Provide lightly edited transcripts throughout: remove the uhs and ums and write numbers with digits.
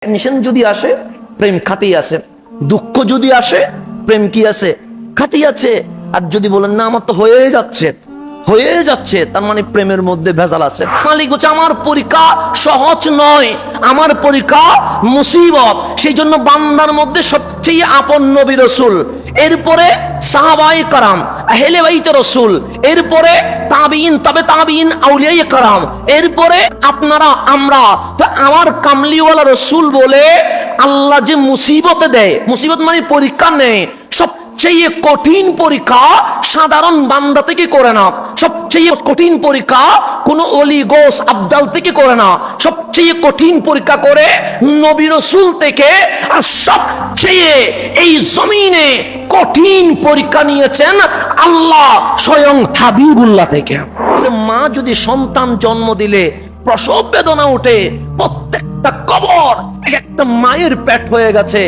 Tension যদি আসে প্রেম খাটি আছে, দুঃখ যদি আসে প্রেম কি আছে, খাটি আছে। আর যদি বলেন না আমার তো হয়ে যাচ্ছে, তার মানে প্রেমের মধ্যে ভেজাল আছে। মালিক বলছে আমার পরীক্ষা সহজ নয়, আমার পরীক্ষা মুসিবত। সেই জন্য বান্দার মধ্যে সবচেয়ে আপন নবী রাসূল, এরপরে সাহাবায়ে কেরাম আহলে বাইত রাসূল, এরপরে তাবিঈন, তবে তাবিঈন, আউলিয়ায়ে কেরাম, এরপরে আপনারা আমরা। তো আমার কামলিওয়ালা রাসূল বলে আল্লাহ যে মুসিবতে দেয়, মুসিবত মানে পরীক্ষা নেয়, সবচেয়ে কঠিন পরীক্ষা সাধারণ বান্দা থেকে করে না, সবচেয়ে কঠিন পরীক্ষা কোন ওলি গোস আবদাল থেকে করে না, সবচেয়ে কঠিন পরীক্ষা করে নবী রাসূল থেকে। আর সবচেয়ে এই জমিনে কঠিন পরীক্ষা নিয়েছেন আল্লাহ স্বয়ং হাবিবুল্লাহ থেকে। মা যদি সন্তান জন্ম দিলে প্রসব বেদনা উঠে, প্রত্যেকটা কবর একটা মায়ের পেট হয়ে গেছে।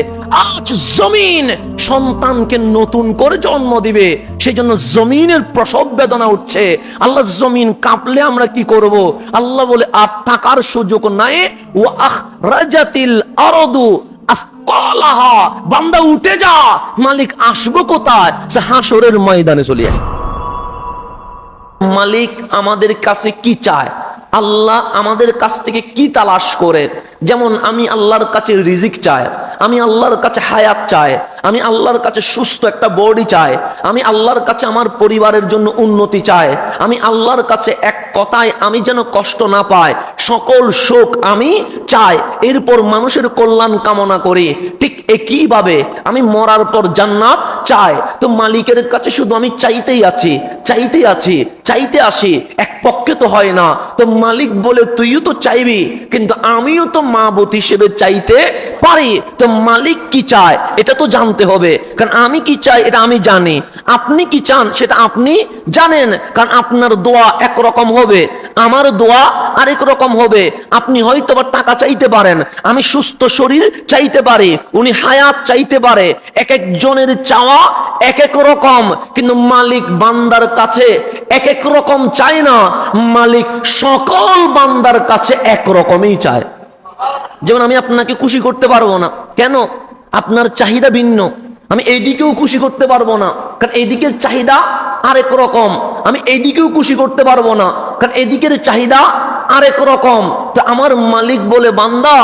আজ জমিন সন্তানকে নতুন করে জন্ম দিবে, সেই জন্য জমিনের প্রসব বেদনা উঠছে। আল্লাহ জমিন কাঁপলে আমরা কি করব? আল্লাহ বলে আর থাকার সুযোগ নাই। ও আখরাজাতিল আরদু আসকালাহা, বান্দা উঠে যা, মালিক আসবো কোথায়? সে হাসরের ময়দানে চলে যায়। মালিক আমাদের কাছে কি চায়, আল্লাহ আমাদের কাছ থেকে কি তালাশ করে? যেমন আমি আল্লাহর কাছে রিজিক চাই, আমি আল্লাহর কাছে হায়াত চাই, আমি আল্লাহর কাছে সুস্থ একটা বডি চাই, আমি আল্লাহর কাছে আমার পরিবারের জন্য উন্নতি চাই, আমি আল্লাহর কাছে এক কথায় আমি যেন কষ্ট না পাই, সকল সুখ আমি চাই, এরপর মানুষের কল্যাণ কামনা করি। ঠিক একইভাবে আমি মরার পর জান্নাত চাই। তো মালিকের কাছে শুধু আমি চাইতে আসি, এক পক্ষে তো হয় না। তো মালিক বলে তুইও তো চাইবি, কিন্তু আমিও তো মাবুদ হিসেবে চাইতে পারি। তো মালিক কি চায় এটা তো জানতে হবে, কারণ আমি কি চাই এটা আমি জানি, আপনি কি চান সেটা আপনি জানেন। কারণ আপনার দোয়া একরকম হবে, আমার দোয়া আরেক রকম হবে। আপনি হয়তো বা টাকা চাইতে পারেন, আমি সুস্থ শরীর চাইতে পারি, উনি হায়াত চাইতে পারে। এক একজনের চাওয়া এক এক রকম, কিন্তু মালিক বান্দার কাছে এক এক রকম চায় না, মালিক সকল বান্দার কাছে এক রকমই চায়। যেমন আমি আপনাকে খুশি করতে পারবো না, কেন? আপনার চাহিদা ভিন্ন। আমি এইদিকেও খুশি করতে পারবো না, কারণ এইদিকের চাহিদা আরেক রকম। আমি এইদিকেও খুশি করতে পারবো না, কারণ এইদিকের চাহিদা আরেক রকম। তো আমার মালিক বলে বান্দা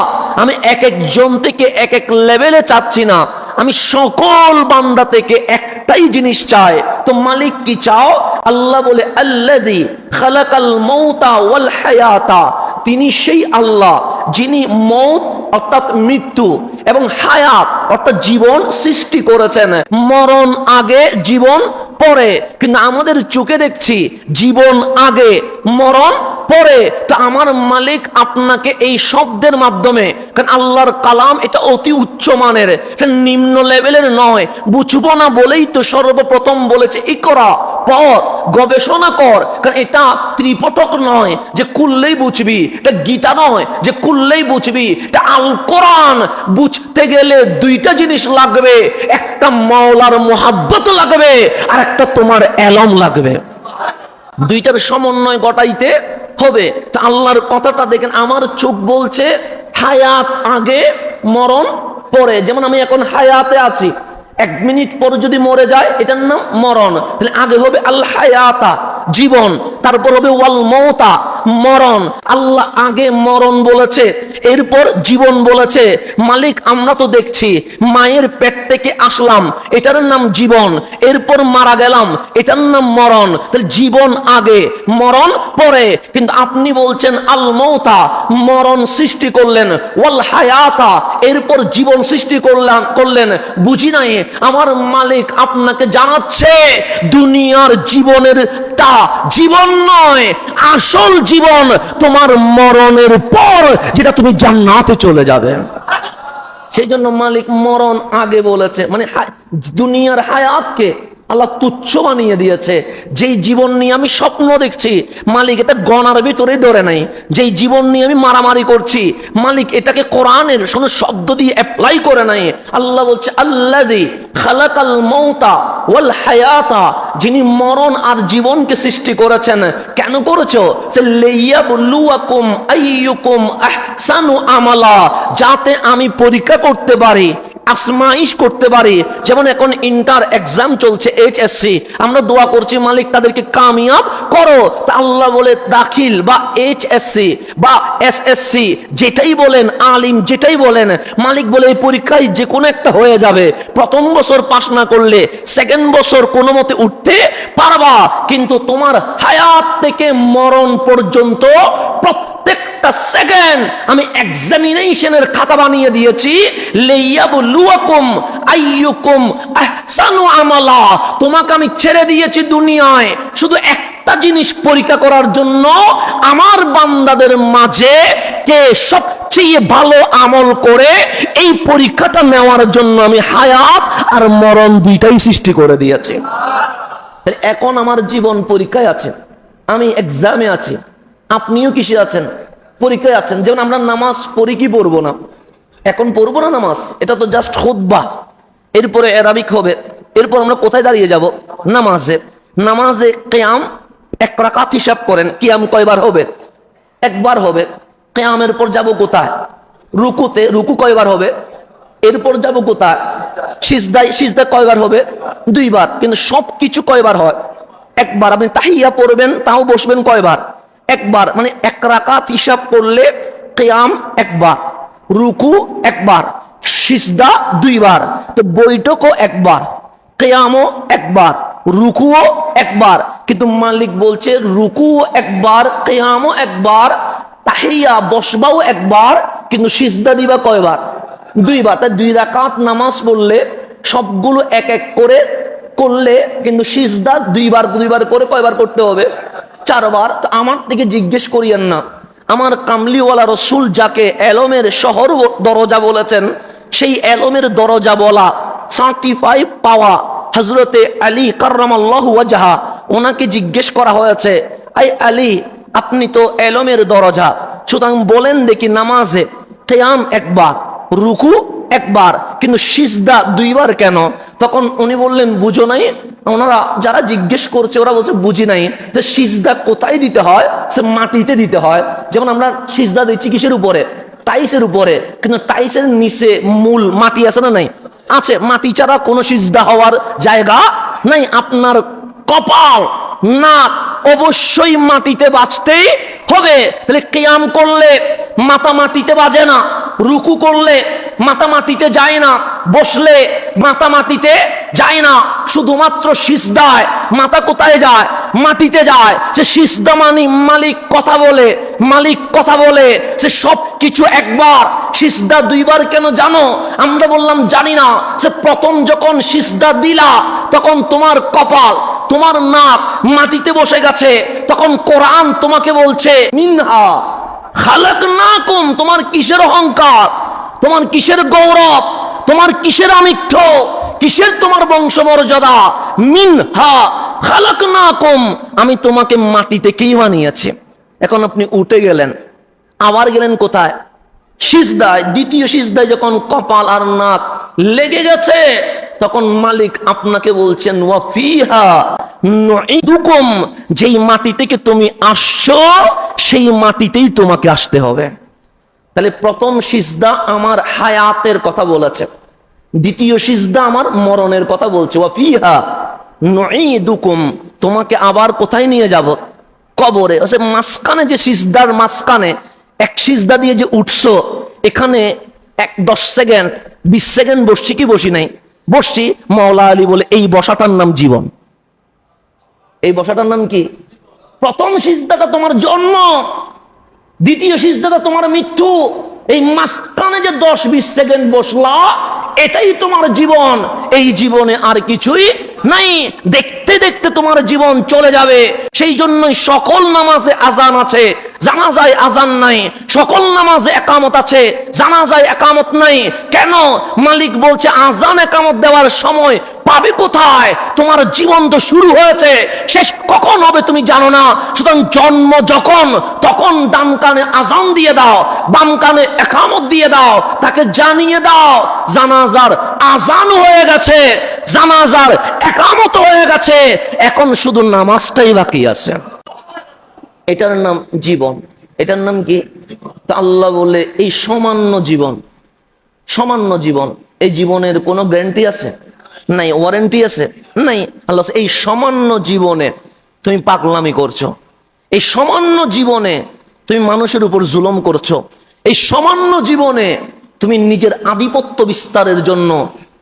আমি এক একজন থেকে এক এক লেভেলে চাচ্ছি না, আমি সকল বান্দা থেকে একটাই জিনিস চাই। তো মালিক কি চাও? আল্লাহ বলে আল্লাযী খালাকাল মাউতা ওয়াল হায়াতা, তিনি সেই আল্লাহ যিনি মৌত অর্থাৎ মৃত্যু এবং হায়াত অর্থাৎ জীবন সৃষ্টি করেছেন। মরণ আগে জীবন পরে, কিন্তু আমাদের চোখে দেখছি জীবন আগে মরণ পরে। তো আমার মালিক আপনাকে এই শব্দের মাধ্যমে, কারণ আল্লাহর কালাম এটা অতি উচ্চ মানের, এটা নিম্ন লেভেলের নয়। বুঝবো না বলেই তো সর্বপ্রথম বলেছে ইকরা, পড়, গবেষণা কর। কারণ এটা ত্রিপটক নয় যে কুললেই বুঝবি, এটা গীতা নয় যে কুললেই বুঝবি, এটা আল কোরআন। বুঝতে গেলে দুইটা জিনিস লাগবে, একটা মাওলার মুহাব্বত লাগবে, আর একটা তোমার এলম লাগবে। দুইটার সমন্বয় ঘটাইতে হবে। তা আল্লাহর কথাটা দেখেন, আমার চোখ বলছে হায়াত আগে মরণ পরে। যেমন আমি এখন হায়াতে আছি, এক মিনিট পর যদি মরে যায় এটার নাম মরণ। তাহলে আগে হবে আল হায়াতা জীবন, তারপর হবে ওয়াল মওতা মরণ। আল্লাহ আগে মরণ বলেছে, এরপর জীবন বলেছে। মালিক আমরা তো দেখছি মায়ের পেট থেকে আসলাম, এটার নাম জীবন, এরপর মারা গেলাম, এটার নাম মরণ। তাহলে জীবন আগে মরণ পরে, কিন্তু আপনি বলছেন আল মওতা, মরণ সৃষ্টি করলেন, ওয়াল হায়াতা এরপর জীবন সৃষ্টি করলেন। বুঝি নাই আমার মালিক আপনাকে জানাচ্ছে দুনিয়ার জীবনের তা জীবন নয়, আসল জীবন তোমার মরণের পর, যেটা তুমি জান্নাতে চলে যাবে। সেই জন্য মালিক মরণ আগে বলেছে, মানে দুনিয়ার হায়াতকে আল্লাহ তুচ্ছ বানিয়ে দিয়েছে। যেই জীবন নিয়ে আমি স্বপ্ন দেখছি, মালিক এটা গণার ভিতরে ধরে নাই। যেই জীবন নিয়ে আমি মারামারি করছি, মালিক এটাকে কোরআনের কোন শব্দ দিয়ে অ্যাপ্লাই করে নাই। আল্লাহ বলছে আল্লাযী খালাকাল মাউতা ওয়াল হায়াতা, যিনি মরণ আর জীবনকে সৃষ্টি করেছেন। কেন করেছো? সে লিয়াবলুয়াকুম আইয়ুকুম আহসানু আমালা, যাতে আমি পরীক্ষা করতে পারি, আজমাইশ করতে পারি। যেমন এখন ইন্টার এক্সাম চলছে, এইচএসসি, আমরা দোয়া করছি মালিক তাদেরকে কামিয়াব করো। তা আল্লাহ বলে দাখিল বা এইচএসসি বা এসএসসি যেটাই বলেন, আলিম যেটাই বলেন, মালিক বলে এই পরীক্ষায় যে কোনো একটা হয়ে যাবে। প্রথম বছর পাস না করলে সেকেন্ড বছর কোনো মতে উঠতে পারবা, কিন্তু তোমার হায়াত থেকে মরণ পর্যন্ত প্রত্যেকটা সেকেন্ড আমি এক্সামিনেশনের খাতা বানিয়ে দিয়েছি। লিয়াবলুয়াকুম আইয়ুকুম আহসানু আমালা, তোমাকে আমি ছেড়ে দিয়েছি দুনিয়ায় শুধু একটা জিনিস পরীক্ষা করার জন্য, আমার বান্দাদের মাঝে কে সবচেয়ে ভালো আমল করে। এই পরীক্ষাটা নেওয়ার জন্য আমি হায়াত আর মরণ দুইটাই সৃষ্টি করে দিয়েছি। এখন আমার জীবন পরীক্ষায় আছে, আমি এক্সামে আছি, আপনিও কিসে আছেন? পরীক্ষায় আছেন। যেমন আমরা নামাজ পড়ি কি পড়বো না? এখন পড়বো না নামাজ, এটা তো জাস্ট খুতবা, এরপরে আরাবিক হবে, এরপর আমরা কোথায় দাঁড়িয়ে যাব? নামাজে। নামাজে কিয়াম এক রাকাত হিসাব করেন, কিয়াম কয়বার হবে? একবার হবে। কিয়ামের পর যাব কোথায়? রুকুতে, রুকু কয়বার হবে? এরপর যাব কোথায়? সিজদায়, সিজদা কয়বার হবে? দুইবার। কিন্তু সবকিছু কয়বার হয়? একবার। আপনি তাহিয়া পড়বেন, তাও বসবেন কয়বার? একবার। মানে এক রাকাত হিসাব করলে কিয়াম একবার, রুকু একবার, সিজদা দুইবার, তো বৈঠকও একবার, কিয়ামও একবার, রুকুও একবার। কিন্তু মালিক বলছে রুকুও একবার, কিয়ামও একবার, তাহিয়া বসবাও একবার, কিন্তু সিজদা দিবা কয়বার? দুইবার। তাই দুই রাকাত নামাজ পড়লে সবগুলো এক এক করে করলে, কিন্তু সিজদা দুইবার দুইবার করে কয়বার করতে হবে? চারবার। তো আমার থেকে জিজ্ঞেস করিয়েন না, আমার কামলিওয়ালা রসুল যাকে এলমের শহর দরজা বলেছেন, সেই এলমের দরজা বলা, সার্টিফাই পাওয়া হযরতে আলী কাররামাল্লাহু ওয়াজহা, ওনাকে জিজ্ঞেস করা হয়েছে, আই আলী, আপনি তো এলমের দরজা, সুতরাং বলেন দেখি নামাজে কিয়াম একবার, রুকু একবার, কিন্তু সিজদা দুইবার কেন? তখন উনি বললেন বুঝো নাই? ওনারা যারা জিজ্ঞেস করছে ওরা বলছে বুঝি নাই যে সিজদা কোথায় দিতে হয়, সে মাটিতে দিতে হয়। যেমন আমরা সিজদা দিচ্ছি কিসের উপরে? টাইসের উপরে, কিন্তু টাইসের নিচে মূল মাটি আছে না নাই? আছে। মাটি ছাড়া কোনো সিজদা হওয়ার জায়গা নাই। আপনার কপাল, নাক অবশ্যই মাটিতে বাজতেই হবে। তাহলে কিয়াম করলে মাথা মাটিতে বাজে না, রুকু করলে মাথা মাটিতে যায় না, বসলে মাথা মাটিতে যায় না, শুধুমাত্র সিজদায় মাথা কোথায় যায়? মাটিতে যায়। সে সিজদা মানি মালিক কথা বলে, মালিক কথা বলে, সে সব কিছু একবার। সিজদা দুইবার কেন জানো? আমরা বললাম জানি না। সে প্রথম যখন সিজদা দিলা, তখন তোমার কপাল, তোমার নাক মাটিতে বসে গেছে, তখন কোরআন তোমাকে বলছে মিনহা খালাকনাকুম, তোমার কিসের অহংকার, তোমার কিসের গৌরব, তোমার কিসের আমিত্ব, কিসের তোমার বংশমর্যাদা? মিনহা খালাকনাকুম, আমি তোমাকে মাটি থেকেই বানিয়েছি। এখন আপনি উঠে গেলেন, আবার গেলেন কোথায়? সিজদায়। দ্বিতীয় সিজদায় যখন কপাল আর নাক লেগে গেছে, তখন মালিক আপনাকে বলছেন ওয়াফিহা নুঈদুকুম, যেই মাটি থেকে তুমি আসছো সেই মাটিতেই তোমাকে আসতে হবে। তাহলে প্রথম সিজদা আমার হায়াতের কথা বলেছে, দ্বিতীয় সিজদা আমার মরণের কথা বলছে। ওয়াফিহা নুঈদুকুম, তোমাকে আবার কোথায় নিয়ে যাব? কবরে। মাঝখানে যে সিজদার মাঝখানে এক সিজদা দিয়ে যে উঠছো, এখানে 10 সেকেন্ড 20 সেকেন্ড বসছি কি বসি নাই? বসছি। মাওলা আলী বলে এই বসাটার নাম জীবন। এই বসাটার নাম কি? প্রথম সিজদাটা তোমার জন্ম, দ্বিতীয় সিজদাটা তোমার মৃত্যু। এই মাঝখানে যে 10-20 সেকেন্ড বসলা, এটাই তোমার জীবন। এই জীবনে আর কিছুই নাই। দেখতে দেখতে তোমার জীবন চলে যাবে। সেই জন্যই সকল নামাজে আজান আছে, জানাজায় আজান নাই। সকল নামাজে একামত আছে, জানাজায় একামত নাই। কেন? মালিক বলছে আজান একামত দেওয়ার সময় পাবে কোথায়? তোমার জীবন তো শুরু হয়েছে, শেষ কখন হবে তুমি জানো না। সুতরাং জন্ম যখন, তখন ডান কানে আজান দিয়ে দাও, বাম কানে ইকামত দিয়ে দাও, তাকে জানিয়ে দাও জানাজার আজান হয়ে গেছে, জানাজার ইকামত হয়ে গেছে, এখন শুধু নামাজটাই বাকি আছে। এটার নাম জীবন। এটার নাম কি? তা আল্লাহ বলে এই সামান্য জীবন, সামান্য জীবন, এই জীবনের কোনো গ্যারান্টি আছে? নাই। ওয়ারেন্টি আছে? নাই। আল্লাহ এই সামান্য জীবনে তুমি পাগলামি করছো, এই সামান্য জীবনে তুমি মানুষের উপর জুলুম করছো, এই সামান্য জীবনে তুমি নিজের আধিপত্য বিস্তারের জন্য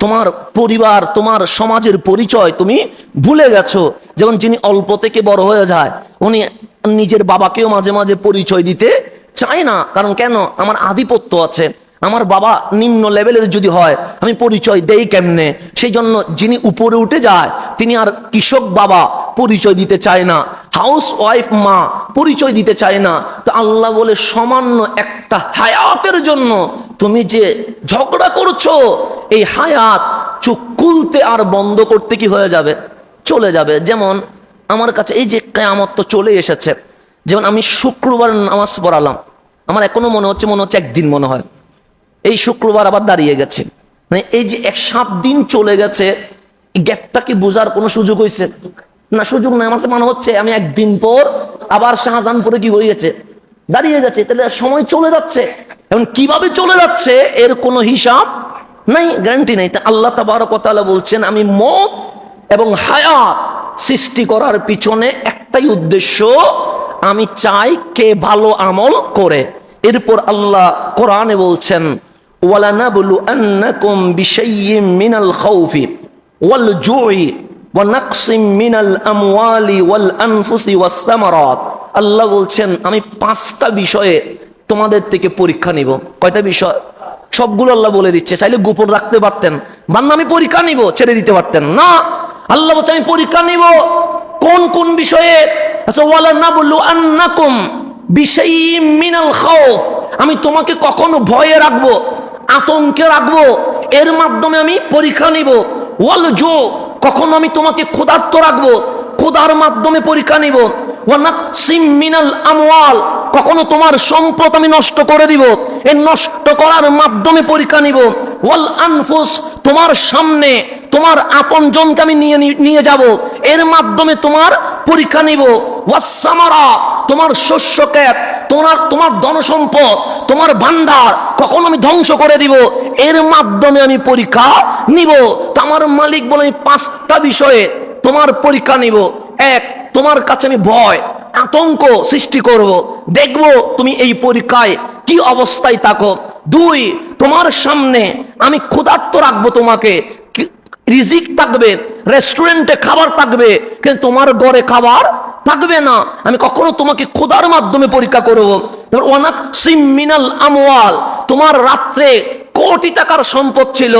তোমার পরিবার, তোমার সমাজের পরিচয় তুমি ভুলে গেছো। যেমন যিনি অল্প থেকে বড় হয়ে যায়, উনি নিজের বাবাকেও মাঝে মাঝে পরিচয় দিতে চায় না। কারণ কেন? আমার আধিপত্য আছে। আমার বাবা নিম্ন লেভেলের যদি হয়, আমি পরিচয় দেই কেমনে? সেই জন্য যিনি উপরে উঠে যায়, তিনি আর কৃষক বাবা পরিচয় দিতে চায় না, হাউস ওয়াইফ মা পরিচয় দিতে চায় না। তো আল্লাহ বলে সামান্য একটা হায়াতের জন্য তুমি যে ঝগড়া করছো, এই হায়াত চোখ খুলতে আর বন্ধ করতে কি হয়ে যাবে? চলে যাবে। যেমন আমার কাছে এই যে কিয়ামত তো চলে এসেছে। যেমন আমি শুক্রবার নামাজ পড়ালাম, আমার এখনো মনে হচ্ছে একদিন মনে হয়, এই শুক্রবার আবার দাঁড়িয়ে গেছে। মানে এই যে 7 দিন চলে গেছে, এই গ্যাপটা কি বোঝার কোনো সুযোগ হয়েছে? না, সুযোগ নাই। আমার মনে হচ্ছে আমি একদিন পর আবার শাহজাহানপুরে কি হয়ে গেছে, দাঁড়িয়ে গেছে। তাহলে সময় চলে যাচ্ছে। এখন কিভাবে চলে যাচ্ছে এর কোনো হিসাব নাই, গ্যারান্টি নাই। তা আল্লাহ তাবারক ওয়া তাআলা বলছেন, আমি মত এবং হায়াত সৃষ্টি করার পিছনে একটাই উদ্দেশ্য, আমি চাই কে ভালো আমল করে। এরপর আল্লাহ কোরআনে বলছেন, ওয়ালানাবলুআন্নাকুম বিশাইয়্যিম মিনাল খাউফি ওয়াল জুই ওয়া নাকসিম মিনাল আমওয়ালি ওয়াল আনফুসি ওয়াস সামারাত। আল্লাহ বলছেন, আমি 5টা বিষয়ে তোমাদের থেকে পরীক্ষা নিব। কয়টা বিষয়? সবগুলো আল্লাহ বলে দিচ্ছে। চাইলে গোপন রাখতে পারতেন, বান্দা আমি পরীক্ষা নিব, ছেড়ে দিতে পারতেন না। আল্লাহ বলছে আমি পরীক্ষা নিব। কোন কোন বিষয়ে? আচ্ছা, ওয়ালানাবলুআন্নাকুম বিশাইয়্যিম মিনাল খাউফ, আমি তোমাকে কখনো ভয়ে রাখবো, আতঙ্কে রাখবো, এর মাধ্যমে আমি পরীক্ষা নিব। ওয়াল জু, কখনো আমি তোমাকে ক্ষুধার্ত রাখবো, ক্ষুধার মাধ্যমে পরীক্ষা নিব। ওয়া নাকসিম মিনাল আমওয়াল, কখনো তোমার সম্পদ আমি নষ্ট করে দিব, এই নষ্ট করার মাধ্যমে পরীক্ষা নিব। ওয়াল আনফুস, তোমার সামনে তোমার আপনজনকে আমি নিয়ে যাব, এর মাধ্যমে তোমার পরীক্ষা নিব। ওয়াস সামারা, তোমার শস্য ক্ষেত, তোমার ধনসম্পদ, তোমার ভান্ডার কখন আমি ধ্বংস করে দিব, এর মাধ্যমে আমি পরীক্ষা নিব। তো আমার মালিক বলে আমি 5টা বিষয়ে তোমার পরীক্ষা নিব। 1, তোমার কাছে আমি ভয় আতঙ্ক সৃষ্টি করব, দেখব তুমি এই পরীক্ষায় কি অবস্থায় থাকো। 2, তোমার সামনে আমি ক্ষুধার্ত রাখবো, তোমাকে রিজিক থাকবে, রেস্টুরেন্টে খাবার থাকবে, কিন্তু তোমার ঘরে খাবার থাকবে না। আমি কখনো তোমাকে ক্ষুধার মাধ্যমে পরীক্ষা করবো। ওয়ানাকসিম মিনাল আমওয়াল, তোমার রাত্রে কোটি টাকার সম্পদ ছিল,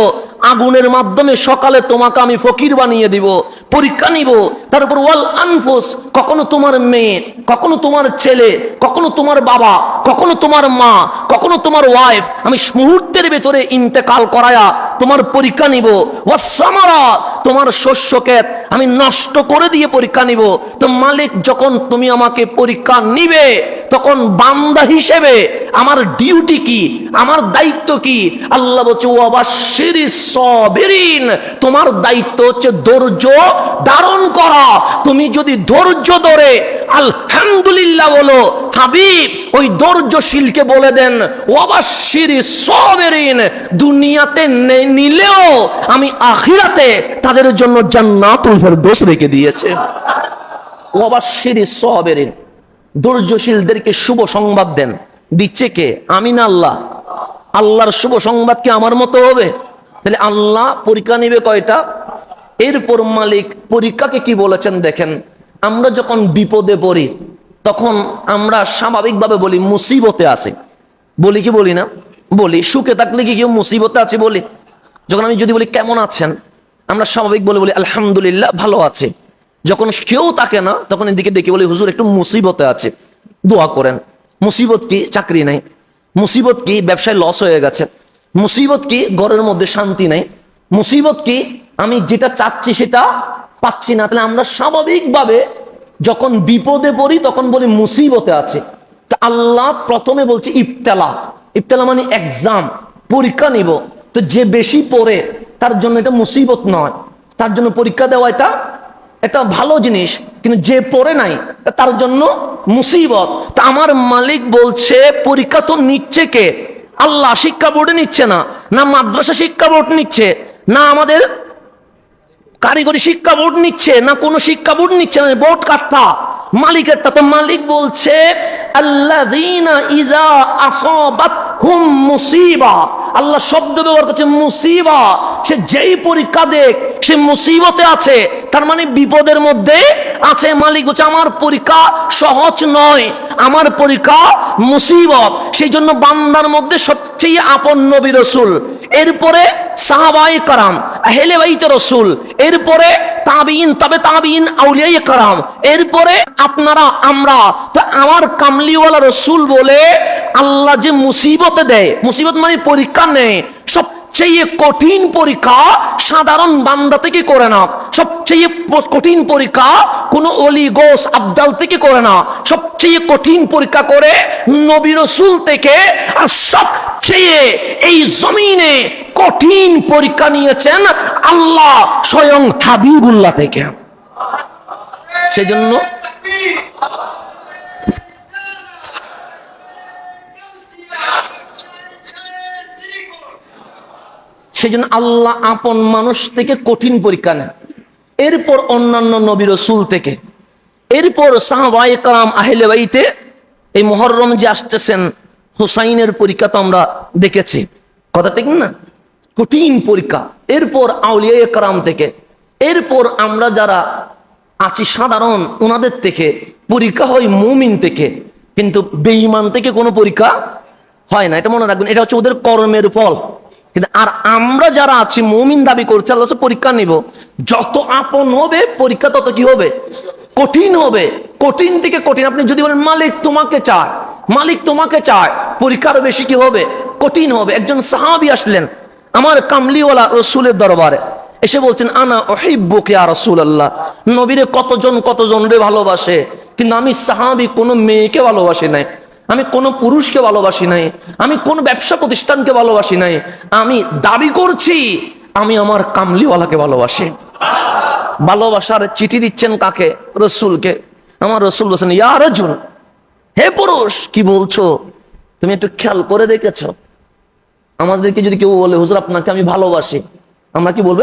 আগুনের মাধ্যমে সকালে তোমাকে আমি ফকির বানিয়ে দিব, পরীক্ষা নিব। তারপর ওয়াল আনফুস, কখনো তোমার মেয়ে, কখনো তোমার ছেলে, কখনো তোমার বাবা, কখনো তোমার মা, কখনো তোমার ওয়াইফ, আমি মুহূর্তের ভেতরে ইন্তেকাল করায়া তোমার পরীক্ষা নিব। ওয়াস সামারা, তোমার শস্য ক্ষেত আমি নষ্ট করে দিয়ে পরীক্ষা নিব। তো মালিক, যখন তুমি আমাকে পরীক্ষা নিবে, তখন বান্দা হিসেবে আমার ডিউটি কি, আমার দায়িত্ব কি? আল্লাহ বলছে, ওয়াবাশশিরিস সাবিরিন, তোমার দায়িত্ব হচ্ছে ধৈর্য ধারণ করা। তুমি যদি ধৈর্য ধরে আলহামদুলিল্লাহ বলো, হাবিব ওই ধৈর্যশীলকে বলে দেন, ওয়াবাশশিরিস সাবিরিন, দুনিয়াতে নিলেও আমি আখিরাতে তাদের জন্য জান্নাতুল ফেরদৌস রেখে দিয়েছে। ওয়াবাশশিরিস সাবিরিন, ধৈর্যশীলদেরকে শুভ সংবাদ দেন। দিচ্ছে কে? আমি না আল্লাহ? আল্লাহর শুভ সংবাদ কি আমার মতো হবে? তাহলে আল্লাহ পরীক্ষা নিবে কয়টা? এরপর মালিক পরীক্ষাকে কি বলেছেন দেখেন। আমরা যখন বিপদে পড়ি, তখন আমরা স্বাভাবিকভাবে বলি মুসিবতে আছে, বলি কি বলি না? বলি। সুখে থাকলে কি কেউ মুসিবতে আছে বলি? যখন আমি যদি বলি কেমন আছেন, আমরা স্বাভাবিক বলে বলি আলহামদুলিল্লাহ ভালো আছে। যখন কেউ থাকে না, তখন এদিকে ডেকে বলি হুজুর একটু মুসিবতে আছে, দোয়া করেন। মুসিবত কি? চাকরি নাই। মুসিবত কি? ব্যবসায় লস হয়ে গেছে। মুসিবত কি? ঘরের মধ্যে শান্তি নাই। মুসিবত কি? আমি যেটা চাচ্ছি সেটা পাচ্ছি না, তাহলে আমরা স্বাভাবিকভাবে যখন বিপদে পড়ি তখন বলি মুসিবতে আছে। তা আল্লাহ প্রথমে বলছে ইবতেলা। ইবতেলা মানে এক্সাম, পরীক্ষা নিব। তো যে বেশি পড়ে তার জন্য এটা মুসিবত নয়, তার জন্য পরীক্ষা দেওয়া এটা একটা ভালো জিনিস। কিন্তু যে পড়ে নাই তার জন্য মুসিবত। তা আমার মালিক বলছে পরীক্ষা তো নিচ্ছে কে? আল্লাহ। শিক্ষা বোর্ডে নিচ্ছে না, না মাদ্রাসা শিক্ষা বোর্ড নিচ্ছে, না আমাদের কারিগরি শিক্ষা বোর্ড নিচ্ছে, না কোন শিক্ষা বোর্ড নিচ্ছে না। বোর্ড কাটটা মালিকেরটা। তো মালিক বলছে আল্লাযীনা ইযা আসাবাতহুম মুসিবা। আল্লাহ শব্দ ব্যবহার করছে মুসিবা। সে যেই পরীক্ষা দেখ সে মুসিবতে আছে, তার মানে বিপদের মধ্যে আছে। মালিক বলছে আমার পরীক্ষা সহজ নয়, আমার পরীক্ষা মুসিবত। সেই জন্য বান্দার মধ্যে সবচেয়ে আপন নবী রাসূল, এরপরে সাহাবায়ে কেরাম, আহলে বাইত রাসূল, এরপরে তাবিঈন, তবে তাবিঈন, আউলিয়ায়ে কেরাম, এরপরে আপনারা আমরা। তো আমার কামলিওয়ালা রাসূল বলে আল্লাহ যে মুসিবতে দেয়, মুসিবত মানে পরীক্ষা নেয়, সবচেয়ে কঠিন পরীক্ষা সাধারণ বান্দা থেকে করে না, সবচেয়ে কঠিন পরীক্ষা কোন ওলি গোস আবদাল থেকে করে না, সবচেয়ে কঠিন পরীক্ষা করে নবী রাসূল থেকে। আর সবচেয়ে এই জমিনে কঠিন পরীক্ষা নিয়েছেন আল্লাহ স্বয়ং হাবিবুল্লাহ থেকে। সেজন্য সেজন্য আল্লাহ আপন মানুষ থেকে কঠিন পরীক্ষা নেন, এরপর অন্যান্য নবী রাসূল থেকে, এরপর সাহাবায়ে কেরাম, আহলে বাইতে। এই মুহররম যে আসতেছেন, হুসাইনের পরীক্ষা তো আমরা দেখেছি, কথা ঠিক না? কঠিন পরীক্ষা। এরপর আউলিয়ায়ে কেরাম থেকে, এরপর আমরা যারা আছি সাধারণ ওনাদের থেকে পরীক্ষা হয় মুমিন থেকে, কিন্তু বেঈমান থেকে কোনো পরীক্ষা হয় না। এটা মনে রাখবেন, এটা হচ্ছে ওদের কর্মের ফল। কিন্তু আর আমরা যারা আছি মুমিন দাবি করছি আল্লাহ পরীক্ষা নিব, যত আপন হবে পরীক্ষা তত কি হবে? কঠিন হবে। কঠিন থেকে কঠিন। আপনি যদি বলেন মালিক তোমাকে চায়, মালিক তোমাকে চায়, পরীক্ষা আরো বেশি কি হবে? কঠিন হবে। একজন সাহাবী আসলেন আমার কামলিওয়ালা রাসূলের দরবারে, এসে বলছেন আনা উহিব্বুকা ইয়া রাসূলুল্লাহ। নবীরে কতজন রে ভালোবাসে, কিন্তু আমি সাহাবী কোনো মেয়েকে ভালোবাসি নাই, আমি কোনো পুরুষকে ভালোবাসি নাই, আমি কোন ব্যবসা প্রতিষ্ঠানকে ভালোবাসি নাই, আমি দাবি করছি আমি আমার কামলিওয়ালাকে ভালোবাসি। ভালোবাসার চিঠি দিচ্ছেন কাকে? রাসূলকে। আমার রাসূল বলেন ইয়া রাজুল, হে পুরুষ, কি বলছো? তুমি একটু খেয়াল করে দেখেছো? আমাদেরকে যদি কেউ বলে হুজুর আপনাকে আমি ভালোবাসি, আমরা কি বলবো?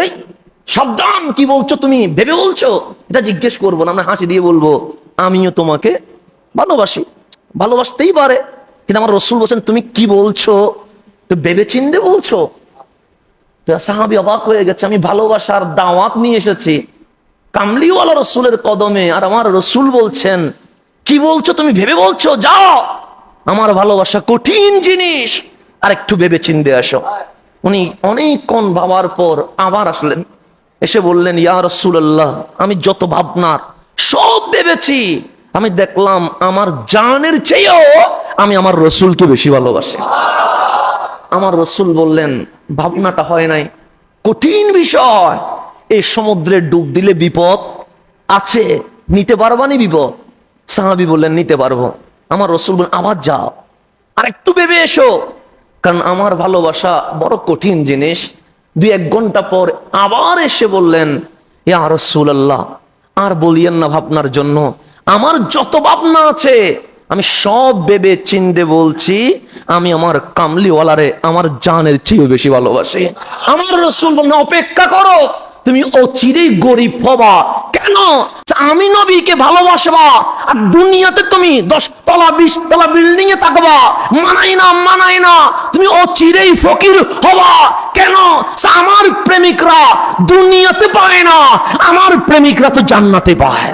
সাবধান, কি বলছো তুমি? ভেবে বলছো? এটা জিজ্ঞেস করবো না, আমরা হাসি দিয়ে বলবো আমিও তোমাকে ভালোবাসি। ভালোবাসতেই পারে, কিন্তু আমার রাসূল বলেন তুমি কি বলছো? ভেবে চিন্তে বলছো? সাহাবী অবাক হয়ে গেছে, আমি ভালোবাসার দাওয়াত নিয়ে এসেছি কামলিওয়ালা রাসূলের কদমে, আর আমার রাসূল বলছেন কি বলছো তুমি? ভেবে বলছো? যাও, আমার ভালোবাসা কঠিন জিনিস, আর একটু ভেবে চিন্তে আসো। উনি অনেকক্ষণ ভাবার পর আবার আসলেন, এসে বললেন ইয়া রাসূলুল্লাহ, আমি যত ভাবনার সব ভেবেছি, আমি দেখলাম আমার জানের চেয়েও আমি আমার রাসূলকে বেশি ভালোবাসি। আমার রাসূল বললেন ভাবনাটা হয় নাই, কঠিন বিষয়, এই সমুদ্রে ডুব দিলে বিপদ আছে, নিতে পারবানি বিপদ? সাহাবী বললেন নিতে পারবো। আমার রাসূল বললেন আবার যাও, আর একটু ভেবে এসো, কারণ আমার ভালোবাসা বড় কঠিন জিনিস। 2-1 ঘন্টা পর আবার এসে বললেন ইয়া রাসূলুল্লাহ, আর বলিয়েন না ভাবনার জন্য, আমার যত ভাবনা আছে আমি সব ভেবে চিন্তে বলছি আমি আমার কামলিওয়ালারে আমার জানের চেয়েও বেশি ভালোবাসি। আমার রাসূল বললেন অপেক্ষা করো, তুমি অচিরেই গরিব হবা। কেন? আমি নবীকে ভালোবাসবা আর দুনিয়াতে তুমি 10 তলা 20 তলা বিল্ডিং এ থাকবা, মানাই না, তুমি অচিরেই ফকির হবা। কেন? আমার প্রেমিকরা দুনিয়াতে পায় না, আমার প্রেমিকরা তো জান্নাতে পায়।